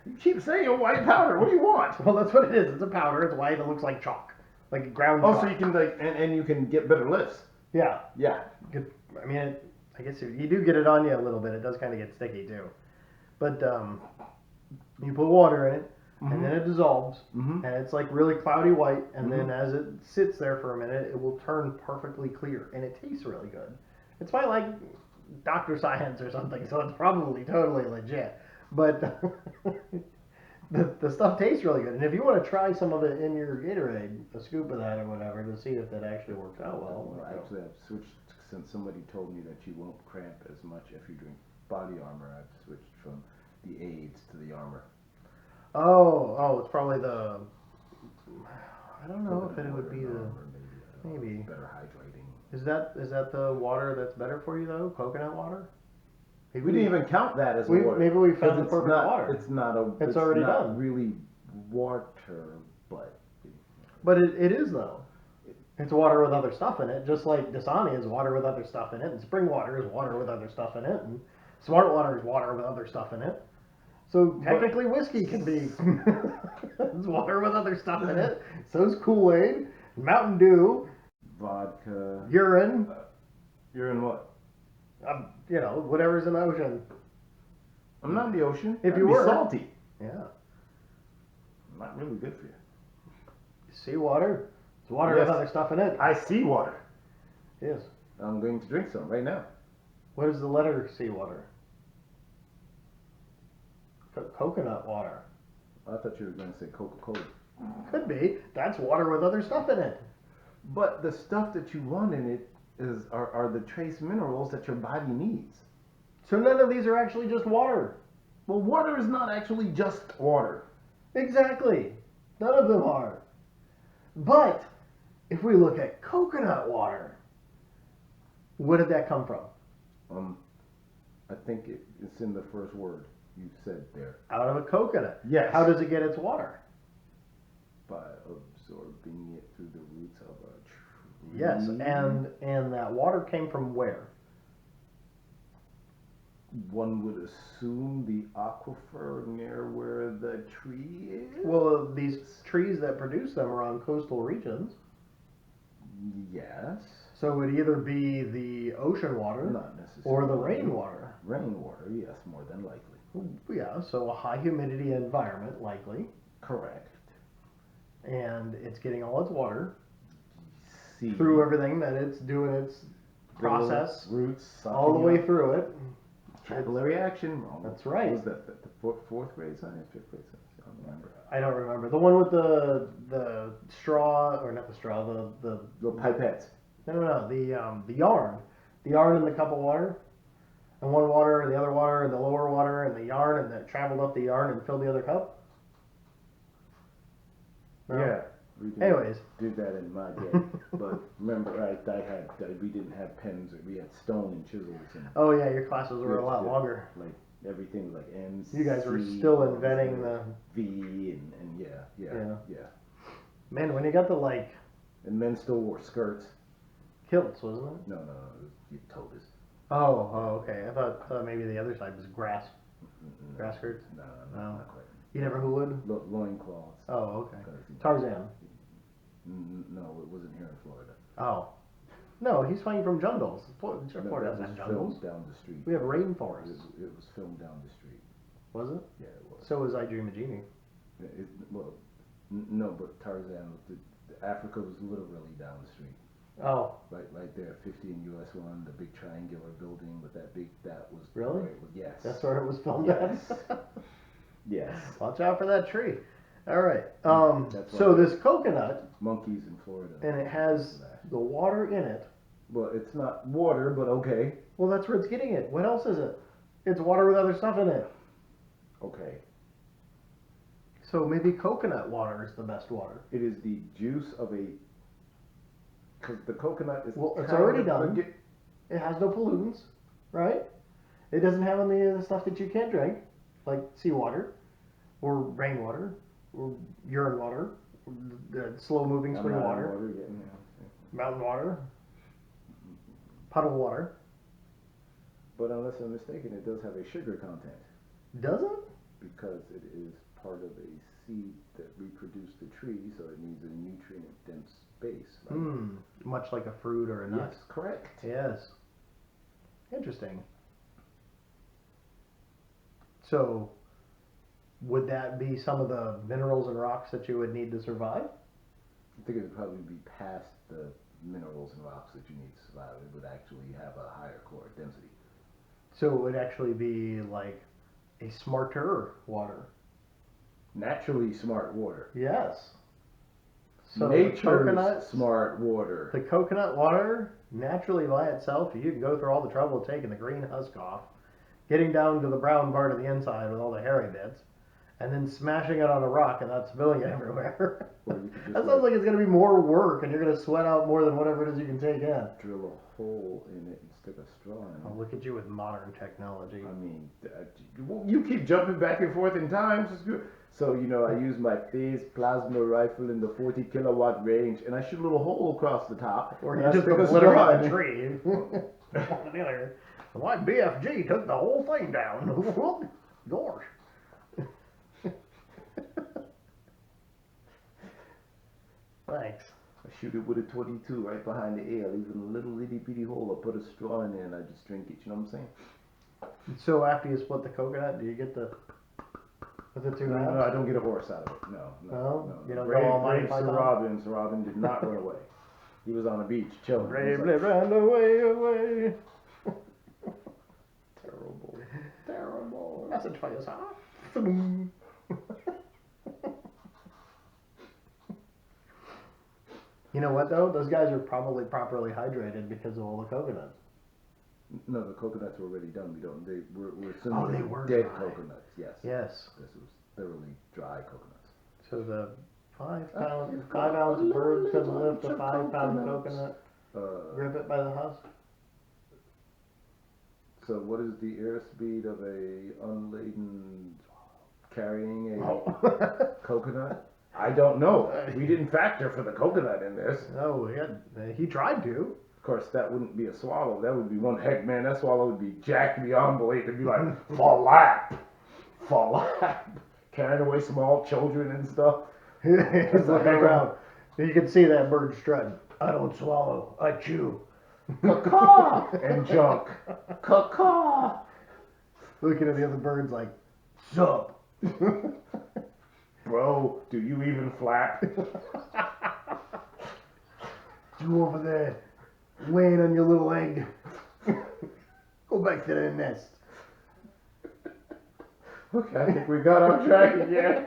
You keep saying white powder. What do you want? Well, that's what it is. It's a powder. It's white. It looks like chalk, like ground Oh, chalk. so you can and you can get better lifts. Yeah. Yeah. Good. I mean, I guess if you do get it on you a little bit, it does kind of get sticky too. But you put water in it, and then it dissolves, and it's like really cloudy white. And then as it sits there for a minute, it will turn perfectly clear, and it tastes really good. It's by like Dr. Science or something, so it's probably totally legit. But the stuff tastes really good. And if you want to try some of it in your Gatorade, a scoop of that or whatever, to see if that actually works out well. Actually, I've switched since somebody told me that you won't cramp as much if you drink Body Armor. I've switched from the AIDS to the Armor. Oh, it's probably the. I don't know if it would be the. Maybe. Better hydrating. Is that the water that's better for you though? Coconut water? We didn't even count that as water. Maybe we found the it's perfect not, water. It's not a. It's already not done. really water, but. But it is though. It's water with other stuff in it, just like Dasani is water with other stuff in it, and spring water is water with other stuff in it, and smart water is water with other stuff in it. So technically, whiskey can be it's water with other stuff in it. So's Kool-Aid, Mountain Dew, Vodka. urine. Urine what? Whatever's in the ocean. I'm not in the ocean. If That'd you be were. salty. Yeah. Not really good for you. Seawater. It's water with other stuff in it. I see water. Yes. I'm going to drink some right now. What is the letter seawater? Coconut water. I thought you were going to say Coca-Cola. Could be. That's water with other stuff in it. But the stuff that you want in it are the trace minerals that your body needs. So none of these are actually just water. Well, water is not actually just water. Exactly. None of them are. But if we look at coconut water, where did that come from? I think it's in the first word you said there. Out of a coconut. Yes. How does it get its water? By absorbing it through the roots of a tree. Yes, and that water came from where? One would assume the aquifer near where the tree is. Well, these trees that produce them are on coastal regions. Yes. So it would either be the ocean water Not necessarily. or the rainwater. Rainwater, yes, more than likely. Yeah, so a high humidity environment, likely. Correct. And it's getting all its water See, through everything that it's doing its process roots all the way through it. Capillary action. That's right. What was that the fourth grade science, fifth grade science? I don't remember. I don't remember. The one with the straw, or not the straw, the pipettes. No, the yarn. The yarn in the cup of water. And one water, and the other water, and the lower water, and the yarn, and that traveled up the yarn and filled the other cup. No? Yeah. We Anyways. did that in my day. But remember, we didn't have pens, or we had stone and chisels. And Oh yeah, your classes were a lot longer. Like everything, like M. You guys were still inventing the V and yeah. Man, when you got the And men still wore skirts. kilts, wasn't it? No, you told us. Oh, okay. I thought maybe the other side was grass skirts. No, No. not quite. You never hooed? Loincloths. Oh, okay. Tarzan. No, it wasn't here in Florida. Oh. No, he's fighting from jungles. Florida No, doesn't that have was jungles. filmed down the street. We have rainforests. It was filmed down the street. Was it? Yeah, it was. So was I Dream a Genie. No, but Tarzan, Africa was literally down the street. Oh. Right there, 50 in US 1, the big triangular building with that was. Really? Where it was, yes. That's where it was filmed Yes. at? Yes. Watch out for that tree. All right. That's So why- this coconut, Monkeys in Florida. and it has the water in it. Well, it's not water, but okay. Well, that's where it's getting it. What else is it? It's water with other stuff in it. Okay. So maybe coconut water is the best water. It is the juice of a. Because the coconut is. Well, it's kind already of done. It has no pollutants, right? It doesn't have any of the stuff that you can't drink, like seawater, or rainwater, or urine water, or the slow-moving spring water, mountain water, puddle water. But unless I'm mistaken, it does have a sugar content. Does it? Because it is part of a seed that reproduced the tree, so it needs a nutrient-dense base. Right? Much like a fruit or a nut. Yes, correct. Yes. Interesting. So, would that be some of the minerals and rocks that you would need to survive? I think it would probably be past the minerals and rocks that you need to survive. It would actually have a higher caloric density. So it would actually be like a smarter water. Naturally smart water. Yes. So Nature's smart water. The coconut water, naturally by itself, you can go through all the trouble of taking the green husk off, getting down to the brown part of the inside with all the hairy bits, and then smashing it on a rock and not spilling it everywhere. Or you could just That sounds like it's going to be more work, and you're going to sweat out more than whatever it is you can take in. drill a hole in it and stick a straw in Oh, it. look at you with modern technology. I mean, you keep jumping back and forth in time. It's good. So, you know, I use my phase plasma rifle in the 40 kilowatt range, and I shoot a little hole across the top. Or and you I just stick a obliterate straw the in it. tree. One or the other. My BFG took the whole thing down. Gosh. Thanks. I shoot it with a 22 right behind the ear, leaving a little itty bitty hole. I put a straw in there and I just drink it. You know what I'm saying? So after you split the coconut, do you get the with the two halves? No, I don't get a horse out of it. No. You don't go Brave, Almighty brave Sir Python? Robin. Sir Robin did not run away. He was on a beach chilling. He was Bravely like, ran away. terrible. Terrible. Message for you, sir. You know what though? Those guys are probably properly hydrated because of all the coconuts. No, the coconuts were already done. We're assuming Oh, they they were were dead dry. coconuts. Yes. Yes. This was thoroughly dry coconuts. So the 5 pound, you've 5 got ounce a bird little could lift a bunch of 5 pound coconuts. coconut, Uh, grip it by the husk. so what is the airspeed of a unladen carrying a Oh. coconut? I don't know. We didn't factor for the coconut in this. No, he tried to. Of course, that wouldn't be a swallow. That would be one heck, man. That swallow would be jacked beyond belief. It'd be like, fall lap, carrying away small children and stuff. He's looking around. You can see that bird strutting. I don't swallow, I chew. Caw and junk. Caw. Looking at the other birds like, sup? Bro, do you even flap? You over there, laying on your little egg. Go back to the nest. Okay, I think we got off track again.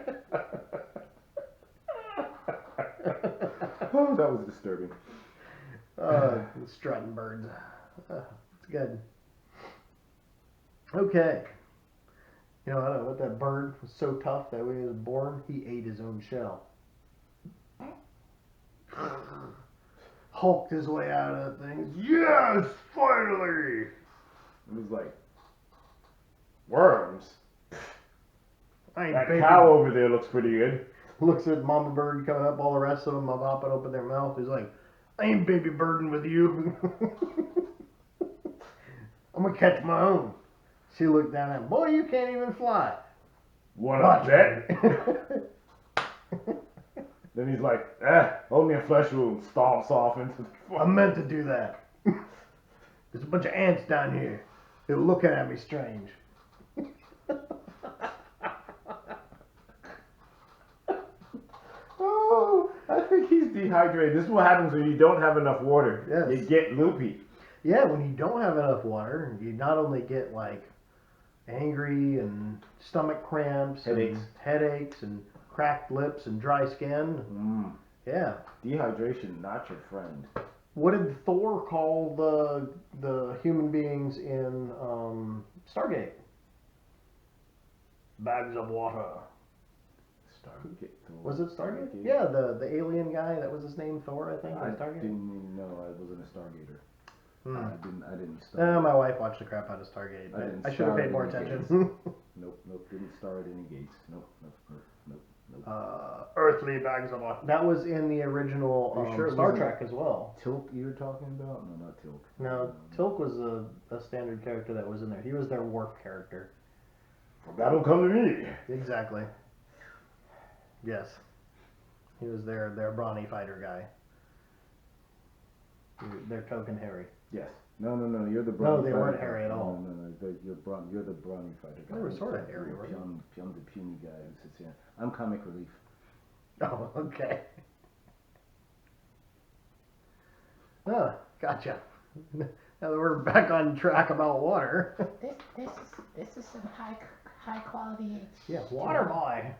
Oh, that was disturbing. Strutting birds. It's good. Okay. You know, I don't know what that bird was so tough that when he was born, he ate his own shell. Hulked his way out of that thing. Yes, finally. It was like worms. I ain't That baby. cow over there looks pretty good. Looks at mama bird coming up, all the rest of them are popping open their mouth. He's like, I ain't baby birding with you. I'm gonna catch my own. She looked down at him. Boy, you can't even fly. What Watch up, that? Then he's like, only a flesh wound. Stomps off into the I meant to do that. There's a bunch of ants down here. They're looking at me strange. Oh, I think he's dehydrated. This is what happens when you don't have enough water. Yes. You get loopy. Yeah, when you don't have enough water, you not only get like angry and stomach cramps, Headaches. and headaches, and cracked lips and dry skin. Mm. Yeah. Dehydration, not your friend. What did Thor call the human beings in Stargate? Bags of water. Stargate. Was it Stargate? Yeah, the alien guy. That was his name, Thor, I think. I in Stargate. didn't even know I wasn't a Stargater. Hmm. I didn't start. My wife watched the crap out of Stargate. I didn't I should have start paid more any attention. Nope, didn't start any gates. Nope. Earthly bags of water. That was in the original Are you sure it Star wasn't Trek as well. Tilk you're talking about? No, not Tilk. No, Tilk was a standard character that was in there. He was their warp character. That'll come to me. Exactly. Yes. He was their brawny fighter guy. Their token Harry. Yes. No, you're the No, brawny they fighter weren't guy. hairy at all. No, you're the brawny fighter guy. They were sorta hairy, You're weren't they? the puny guy who sits here. I'm comic relief. Oh, okay. Oh, gotcha. Now that we're back on track about water. This is some high quality H. Yeah, water boy.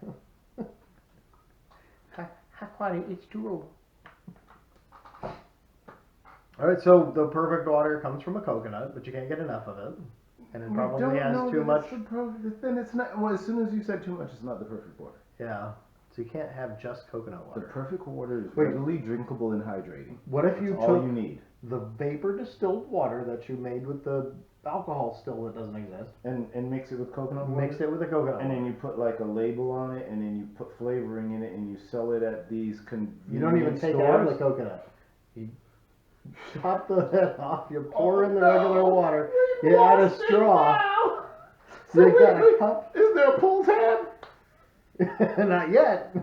High quality H2O. All right, so the perfect water comes from a coconut, but you can't get enough of it. and it We probably don't has know too that much. it's the perfect. Then it's not. Well, as soon as you said too much, it's not the perfect water. Yeah, so you can't have just coconut The water. perfect water is Wait. readily drinkable and hydrating. What if That's you all took you need. the vapor distilled water that you made with the alcohol still that doesn't exist, And mix it with coconut water. mix it with the coconut And water? then you put like a label on it, and then you put flavoring in it, and you sell it at these convenience You don't even take it out of the coconut. You pop the head off, you pour in the regular water, you add a straw. So You got a wait, cup? is there a pull tab? Not yet.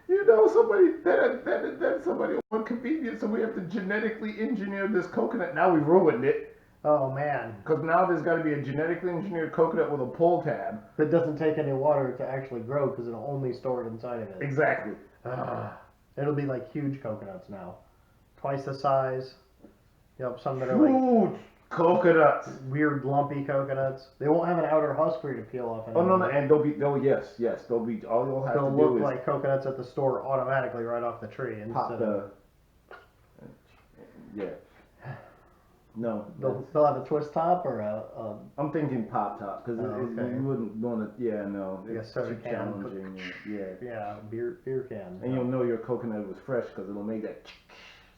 You know, somebody that somebody on convenience, so we have to genetically engineer this coconut. Now we ruined it. Oh man, Because now there's got to be a genetically engineered coconut with a pull tab. that doesn't take any water to actually grow because it'll only store it inside of it. Exactly. It'll be like huge coconuts now, twice the size. Yep, some that are like Huge coconuts. weird lumpy coconuts. They won't have an outer husk for you to peel off. Oh no, anymore. no, and they'll yes, they'll be. All you'll have They'll to look do is like coconuts at the store automatically right off the tree. pop Instead of, yeah. No, they'll have a twist top or a I'm thinking pop top because okay. you wouldn't want to. Yeah, no, Like a it's soda too can. challenging. Yeah, yeah beer can. and you'll know your coconut was fresh because it'll make that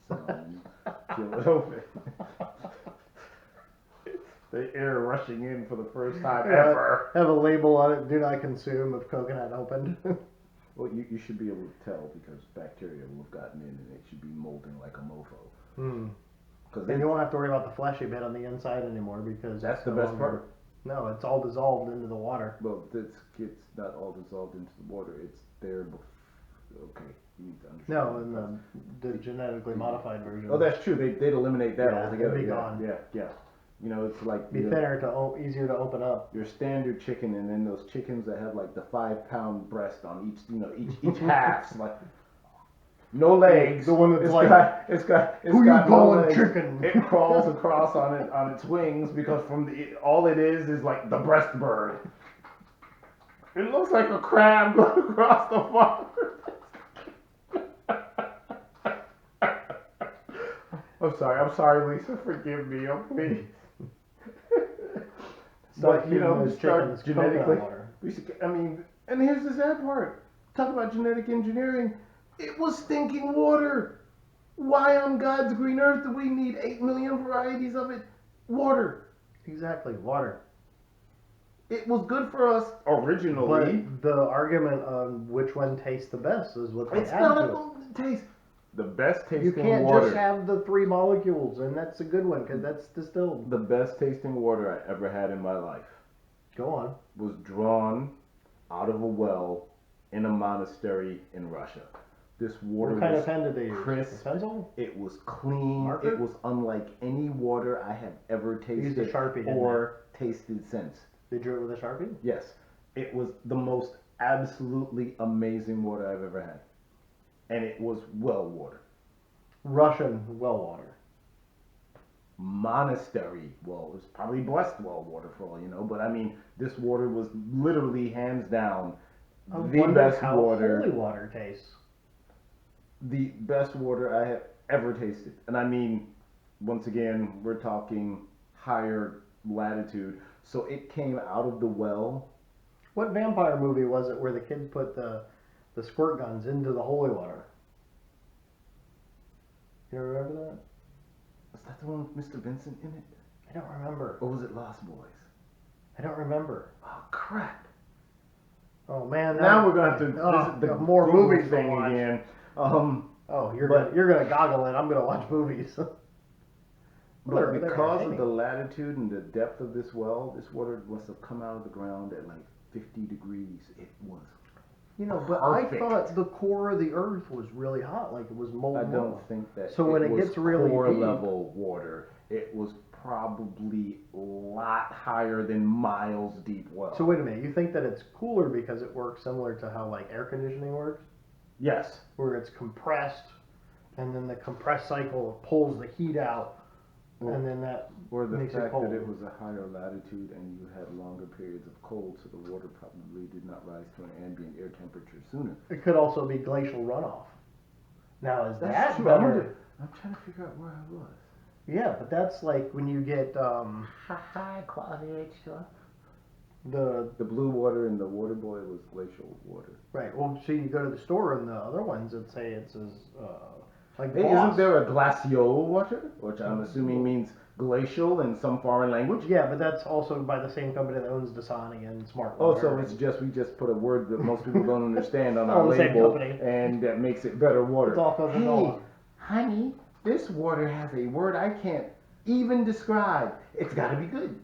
sound when you peel it open. The air rushing in for the first time ever. Have a label on it: "Do not consume if coconut opened." Well, you should be able to tell because bacteria will have gotten in and it should be molding like a mofo. Hmm. Because And you won't have to worry about the fleshy bit on the inside anymore because that's it's the no best longer- part. No, it's all dissolved into the water. Well, it's not all dissolved into the water. It's there before. Okay, you need to understand. No, in the genetically modified version. Oh, that's true. They'd eliminate that Yeah, altogether. it'd be yeah, gone. Yeah. You know, it's like be thinner easier to open up. your standard chicken, and then those chickens that have like the 5-pound breast on each, each half's like no legs. The one that's it's like, got who you no calling legs. chicken? It crawls across on its wings because all it is like the breast bird. It looks like a crab going across the water. I'm sorry, Lisa. Forgive me, please. Start But feeding those start chickens genetically. coconut water. And here's the sad part. Talk about genetic engineering. It was stinking water. Why on God's green earth do we need 8 million varieties of it? Water. Exactly, water. It was good for us originally. But the argument on which one tastes the best is what they It's add not to it. about the taste. The best tasting You can't water. just have the 3 molecules, and that's a good one because that's distilled. The best tasting water I ever had in my life Go on. was drawn out of a well in a monastery in Russia. This water What kind was of pen did they use? crisp. A pencil? It was clean. Marker? It was unlike any water I have ever used tasted a Sharpie, didn't or tasted since. They drew it with a Sharpie? Yes, it was the most absolutely amazing water I've ever had, and it was well water. Russian well water. Monastery well, it was probably blessed well water for all you know, but I mean, this water was literally hands down I the wonder best how water. holy water tastes. The best water I have ever tasted. And I mean, once again, we're talking higher latitude. So it came out of the well. What vampire movie was it where the kids put the squirt guns into the holy water? You remember that? Was that the one with Mr. Vincent in it? I don't remember. Or was it Lost Boys? I don't remember. Oh, crap. Oh man. Now we're going to have to visit the more Google movies to thing watch. again. Oh, you're but- gonna goggle it. I'm gonna watch movies. But They're because of entertaining. the latitude and the depth of this well, this water must have come out of the ground at like 50 degrees. It was. You know, but Perfect. I thought the core of the earth was really hot, like it was molten. I don't think that. So when it was gets really core deep- level water, it was probably a lot higher than miles deep well. So wait a minute, you think that it's cooler because it works similar to how like air conditioning works, yes, where it's compressed, and then the compressed cycle pulls the heat out, and then that or the makes it fact cold. that it was a higher latitude and you had longer periods of cold, so the water probably did not rise to an ambient air temperature sooner. It could also be glacial runoff. Now is That's that true. better? I'm trying to figure out where I was. Yeah, but that's like when you get High quality H2O. the The blue water in the water boy was glacial water. right. Well, so you go to the store and the other ones that say it's as like Hey, Voss. isn't there a glacial water, which I'm assuming means glacial in some foreign language? Yeah, but that's also by the same company that owns Dasani and Smart Oh, Water. so it's just we just put a word that most people don't understand on All our the same label, company. and that makes it better water. It's all Coca-Cola. Hey, honey, this water has a word I can't even describe. It's got to be good.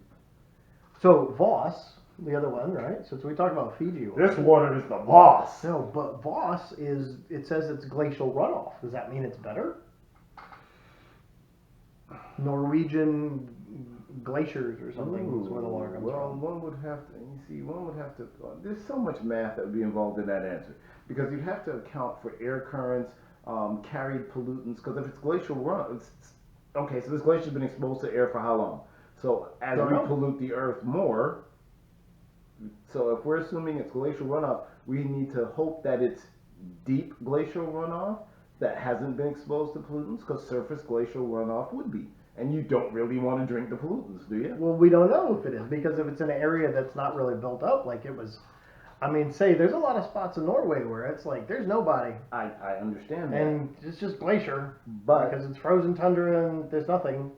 So Voss, the other one, right? So we talked about Fiji water. This water is the boss. No, but Voss is. It says it's glacial runoff. Does that mean it's better? Norwegian glaciers or something is where the water comes well, from. one would have to, you see, one would have to, there's so much math that would be involved in that answer. Because you'd have to account for air currents, carried pollutants, because if it's glacial run, okay, so this glacier's been exposed to air for how long? So as Don't we know. pollute the earth more, so if we're assuming it's glacial runoff, we need to hope that it's deep glacial runoff that hasn't been exposed to pollutants, because surface glacial runoff would be. And you don't really want to drink the pollutants, do you? Well, we don't know if it is because if it's in an area that's not really built up like it was. I mean, say there's a lot of spots in Norway where it's like there's nobody I understand that. and it's just glacier But because it's frozen tundra and there's nothing.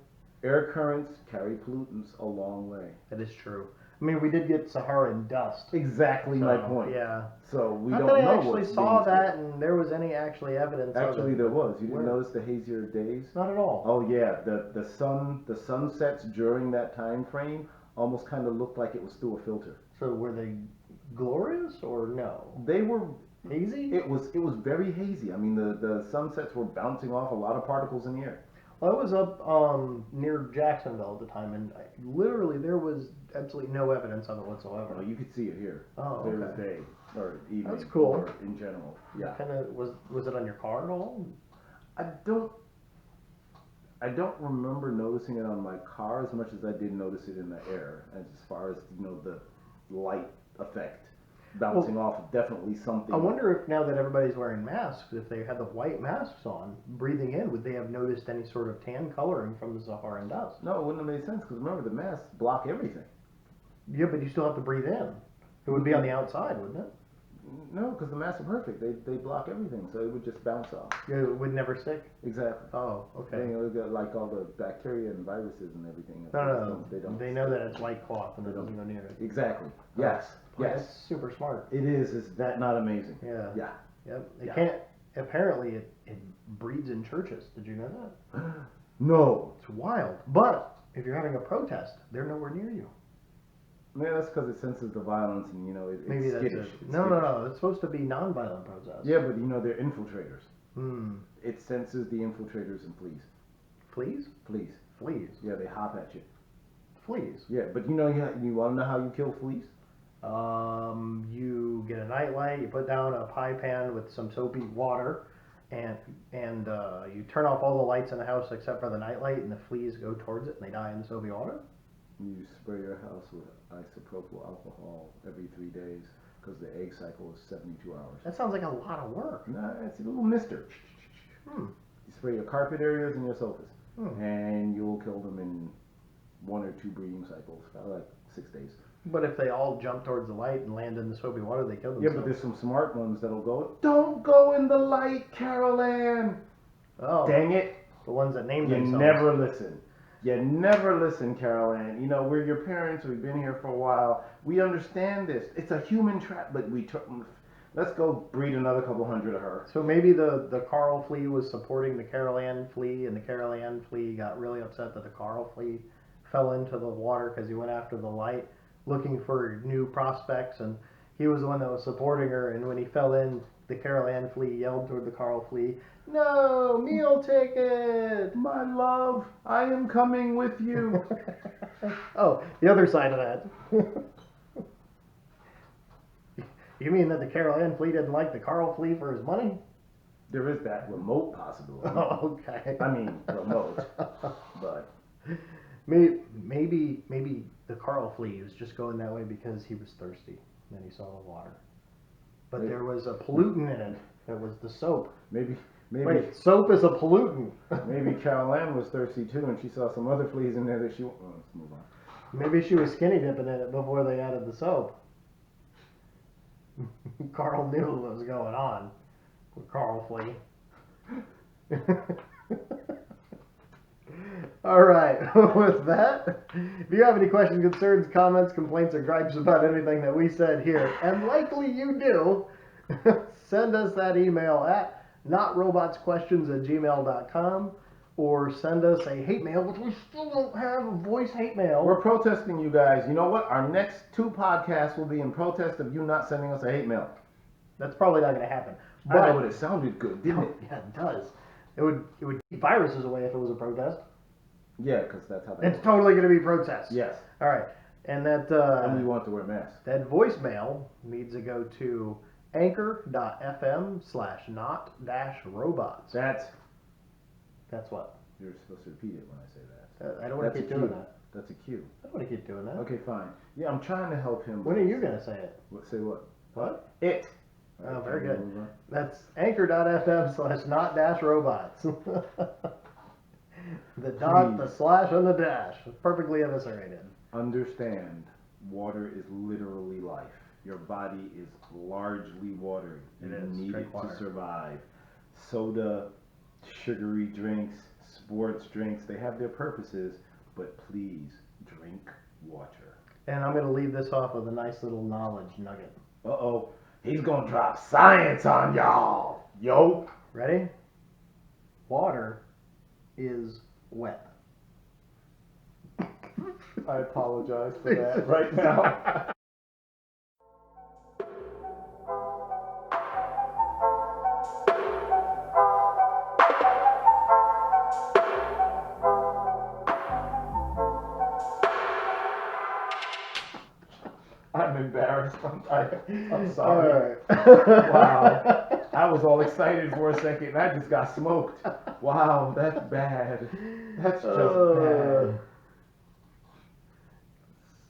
air currents carry pollutants a long way. That is true. I mean, we did get Saharan dust. Exactly my So, point. Yeah. So we Not don't that I know actually what's saw being that and there was any actually evidence Actually, of it. there was. You didn't Where? notice the hazier days? Not at all. Oh yeah, the sunsets during that time frame almost kind of looked like it was through a filter. So were they glorious or no? They were. Hazy? It was very hazy. I mean, the sunsets were bouncing off a lot of particles in the air. Well, I was up near Jacksonville at the time, and literally there was absolutely no evidence of it whatsoever. You could see it here. Oh, Clear okay. as day, or evening. That's cool. Or in general. Yeah. Kind of was it on your car at all? I don't remember noticing it on my car as much as I did notice it in the air. As far as the light effect bouncing off, definitely something. I wonder if now that everybody's wearing masks, if they had the white masks on, breathing in, would they have noticed any sort of tan coloring from the Saharan dust? No, it wouldn't have made sense because remember the masks block everything. Yeah, but you still have to breathe in. It would be on the outside, wouldn't it? No, because the masks are perfect. They block everything, so it would just bounce off. Yeah, it would never stick. Exactly. Oh, okay. They got like all the bacteria and viruses and everything. No, They don't. They know that it's white cloth and They it don't. doesn't go near it. Exactly. Yes. Boy, Yes. That's super smart. It is. Is that not amazing? Yeah. Yeah. Yep. It Yeah. can't. Apparently, it breeds in churches. Did you know that? No. It's wild. But if you're having a protest, they're nowhere near you. Man, that's because it senses the violence and it's Maybe that's skittish. it. It's No. skittish. It's supposed to be nonviolent protests. Yeah, but they're infiltrators. Hmm. It senses the infiltrators and flees. Fleas? Flees. Fleas. Yeah, they hop at you. Fleas. Yeah, but you want to know how you kill fleas? You get a nightlight. You put down a pie pan with some soapy water, and you turn off all the lights in the house except for the nightlight, and the fleas go towards it and they die in the soapy water. You spray your house with isopropyl alcohol every 3 days because the egg cycle is 72 hours. That sounds like a lot of work. Nah, it's a little mister. Hmm. You spray your carpet areas and your sofas, Hmm. and you'll kill them in 1 or 2 breeding cycles, about like 6 days. But if they all jump towards the light and land in the soapy water, they kill Yeah, themselves. but there's some smart ones that'll go, don't go in the light, Carol Ann. Oh, Dang it. the ones that named You themselves. never listen. You never listen, Carol Ann. We're your parents. We've been here for a while. We understand this. It's a human trap, but let's go breed another couple hundred of her. So maybe the Carl flea was supporting the Carol Ann flea, and the Carol Ann flea got really upset that the Carl flea fell into the water because he went after the light, looking for new prospects, and he was the one that was supporting her. And when he fell in, the Carol Ann flea yelled toward the Carl flea, "No, meal ticket!" My love, I am coming with you. Oh, the other side of that. You mean that the Carol Ann flea didn't like the Carl flea for his money? There is that remote possibility. Oh, okay. I mean, remote, but Maybe the Carl flea was just going that way because he was thirsty and he saw the water. But Maybe. there was a pollutant in it. That was the soap. maybe Maybe Wait, soap is a pollutant. maybe Carol Ann was thirsty too, and she saw some other fleas in there that she. Oh, let's move on. Maybe she was skinny dipping in it before they added the soap. Carl knew what was going on with Carl Flea. All right, with that, if you have any questions, concerns, comments, complaints, or gripes about anything that we said here, and likely you do, send us that email at notrobotsquestions@gmail.com or send us a hate mail, which we still don't have a voice hate mail. We're protesting you guys. You know what? Our next 2 podcasts will be in protest of you not sending us a hate mail. That's probably not going to happen. I know, but it sounded good, didn't it? Yeah, it does. It would keep viruses away if it was a protest. Yeah, because that's how that It's works. totally going to be protest. Yes. All right, and that And we want to wear masks. that voicemail needs to go to anchor.fm/not-robots. That's what. You're supposed to repeat it when I say that. I don't want to That's keep a doing cue. that. That's a cue. I don't want to keep doing that. Okay, fine. Yeah, I'm trying to help him. When are you going to say it? Say what? What? It. Oh, very Can we good. move on? That's anchor.fm/not-robots. The dot, the slash, and the dash. Perfectly eviscerated. Understand, water is literally life. Your body is largely water. It You is. need Drink it water. to survive. Soda, sugary drinks, sports drinks, they have their purposes, but please drink water. And I'm going to leave this off with a nice little knowledge nugget. Uh-oh. He's gonna drop science on y'all. Yo. Ready? Water is wet. I apologize for that right now. I'm embarrassed. I'm sorry. Wow. I was all excited for a second and I just got smoked. Wow, that's bad. That's just bad.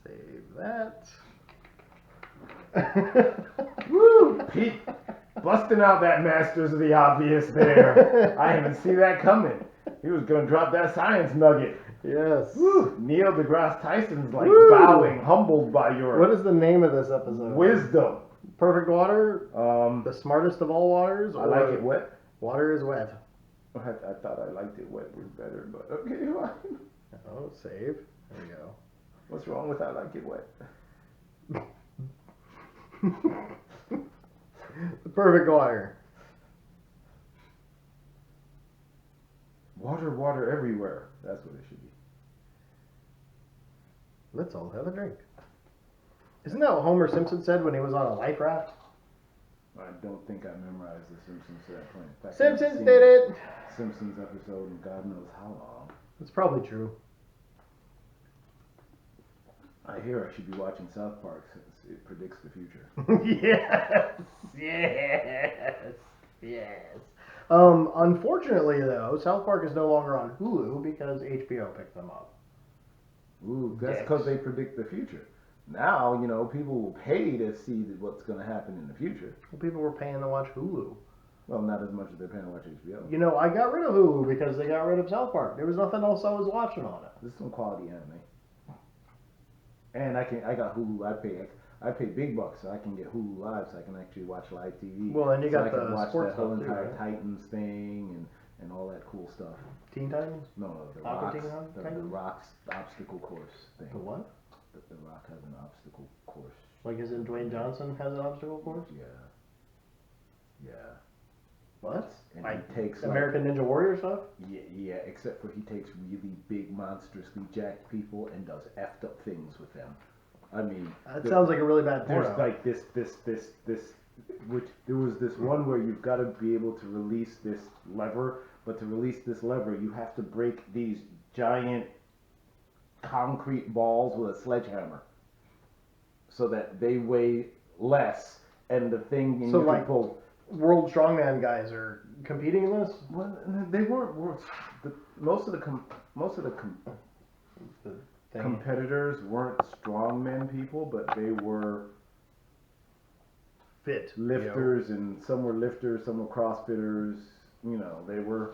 Save that. Woo! Pete busting out that Masters of the Obvious there. I didn't even see that coming. He was gonna drop that science nugget. Yes. Woo! Neil deGrasse Tyson's like Woo! bowing, humbled by your What is the name of this episode? wisdom. Perfect water? Um, The smartest of all waters? I like it wet. Water is wet. I thought I liked it wet was better, but okay, fine. Oh, save. There we go. What's wrong with I like it wet? The perfect water. Water, water everywhere. That's what it should be. Let's all have a drink. Isn't that what Homer Simpson said when he was on a life raft? I don't think I memorized The Simpsons to that point. In fact, I haven't Simpsons seen did it! Simpsons episode in God knows how long. It's probably true. I hear I should be watching South Park since it predicts the future. Yes! Yes! Yes. Unfortunately, though, South Park is no longer on Hulu because HBO picked them up. Ooh, that's Dicks. because they predict the future. Now, you know, people will pay to see what's going to happen in the future. Well, people were paying to watch Hulu. Well, not as much as they're paying to watch HBO. You know, I got rid of Hulu because they got rid of South Park. There was nothing else I was watching on it. This is some quality anime. And I got Hulu. I pay big bucks so I can get Hulu Live so I can actually watch live TV. Well, and you so got I can the watch sports that whole stuff too, entire right? Titans thing and all that cool stuff. Teen Titans? No, the Aqua Rock's, Teen the Titans? Rock's obstacle course thing. The what? The Rock has an obstacle course. Like, as in Dwayne Johnson has an obstacle course? Yeah. Yeah. What? And Like he takes American Ninja Warrior stuff? Yeah, except for he takes really big, monstrously jacked people and does effed up things with them. I mean, That sounds like a really bad porno. there's like this, which there was this one where you've got to be able to release this lever, but to release this lever, you have to break these giant concrete balls with a sledgehammer, so that they weigh less, and the thing and So, you like, can pull. World Strongman guys are competing in this? Well, they weren't. Most of the The thing. competitors weren't strongmen people, but they were Fit. lifters, and some were lifters, some were crossfitters. You know, they were.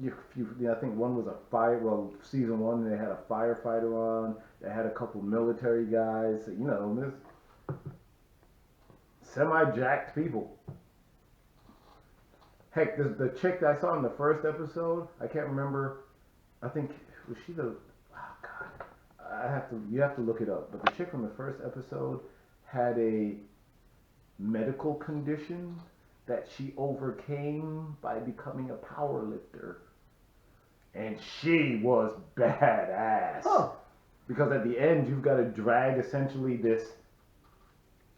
I think one was a fire. Well, season one they had a firefighter on. They had a couple military guys. You know, this semi-jacked people. Heck, the chick that I saw in the first episode, I can't remember. I think was she the? Oh God, You have to look it up. But the chick from the first episode had a medical condition that she overcame by becoming a power lifter, and she was badass. Huh. Because at the end, you've got to drag essentially this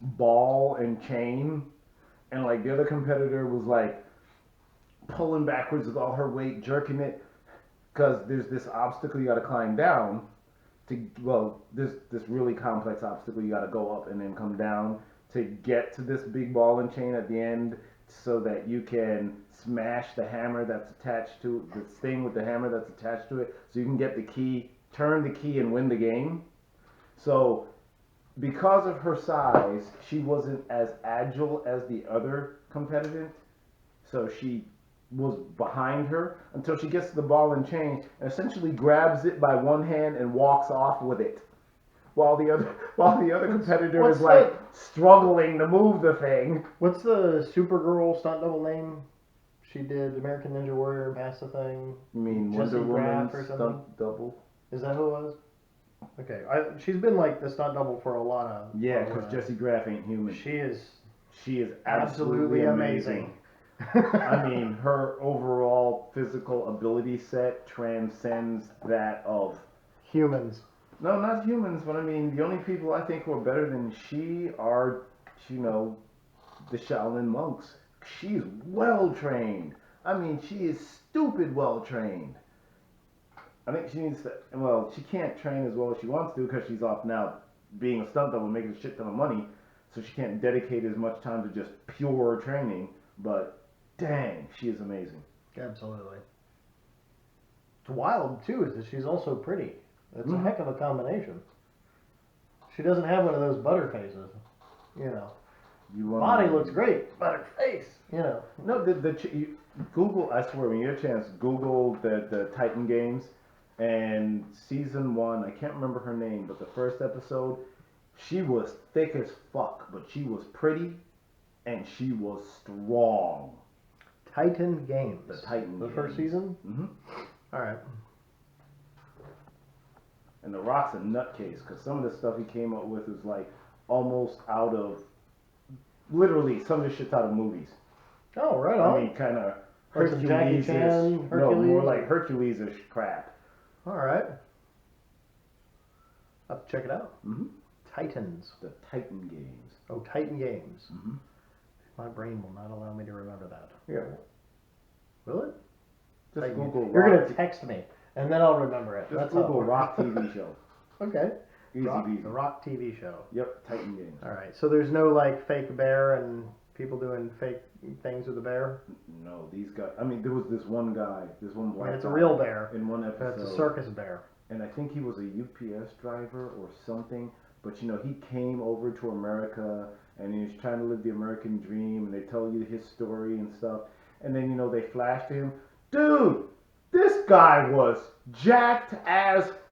ball and chain, and like the other competitor was like pulling backwards with all her weight, jerking it, because there's this obstacle you got to climb down to, well, this really complex obstacle you got to go up and then come down to get to this big ball and chain at the end, so that you can smash the hammer that's attached to this thing with the hammer that's attached to it, so you can get the key, turn the key, and win the game. So because of her size, she wasn't as agile as the other competitor. So she was behind her until she gets to the ball and chain and essentially grabs it by one hand and walks off with it. While the other competitor what's is like struggling to move the thing. What's the Supergirl stunt double name? She did American Ninja Warrior and passed the thing. You mean Jessie Wonder Woman Graff or something? stunt double? Is that who it was? Okay, she's been like the stunt double for a lot of. Yeah, because Jessie Graff ain't human. She is absolutely amazing. I mean, her overall physical ability set transcends that of humans. No, not humans, but I mean, the only people I think who are better than she are, you know, the Shaolin monks. She's well trained. I mean, she is stupid well trained. I think she needs to, well, she can't train as well as she wants to because she's off now being a stunt double, making a shit ton of money, so she can't dedicate as much time to just pure training, but dang, she is amazing. Absolutely. It's wild, too, is that she's also pretty. It's a heck of a combination. She doesn't have one of those butter faces, you know. Body looks great, but her face, you know. No, Google, I swear, when you get a chance, Google the Titan games, and season one, I can't remember her name, but the first episode, she was thick as fuck, but she was pretty, and she was strong. Titan Games. The Titan The games. first season? Mm-hmm. All right. And The Rock's a nutcase, because some of the stuff he came up with is like almost out of, literally, some of the shit's out of movies. Oh, right on. I mean, kind of Like some Jackie Chan, Hercules? No, more like Hercules-ish crap. All right. I'll have to check it out. Mm-hmm. Titans. The Titan games. Oh, Titan Games. Mm-hmm. My brain will not allow me to remember that. Yeah. Will it? Just Titan Google Games. You're Rock. going to text me, and then I'll remember it. Just That's how it Google works. Rock TV show. Okay. Easy peasy. The Rock TV show. Yep, Titan games. All right. So there's no like fake bear and people doing fake things with the bear? No, these guys. I mean, there was this one guy, this one I black mean, it's a guy real bear. in one episode. That's a circus bear. And I think he was a UPS driver or something. But you know, he came over to America and he was trying to live the American dream. And they tell you his story and stuff. And then you know they flash to him, dude, this guy was jacked as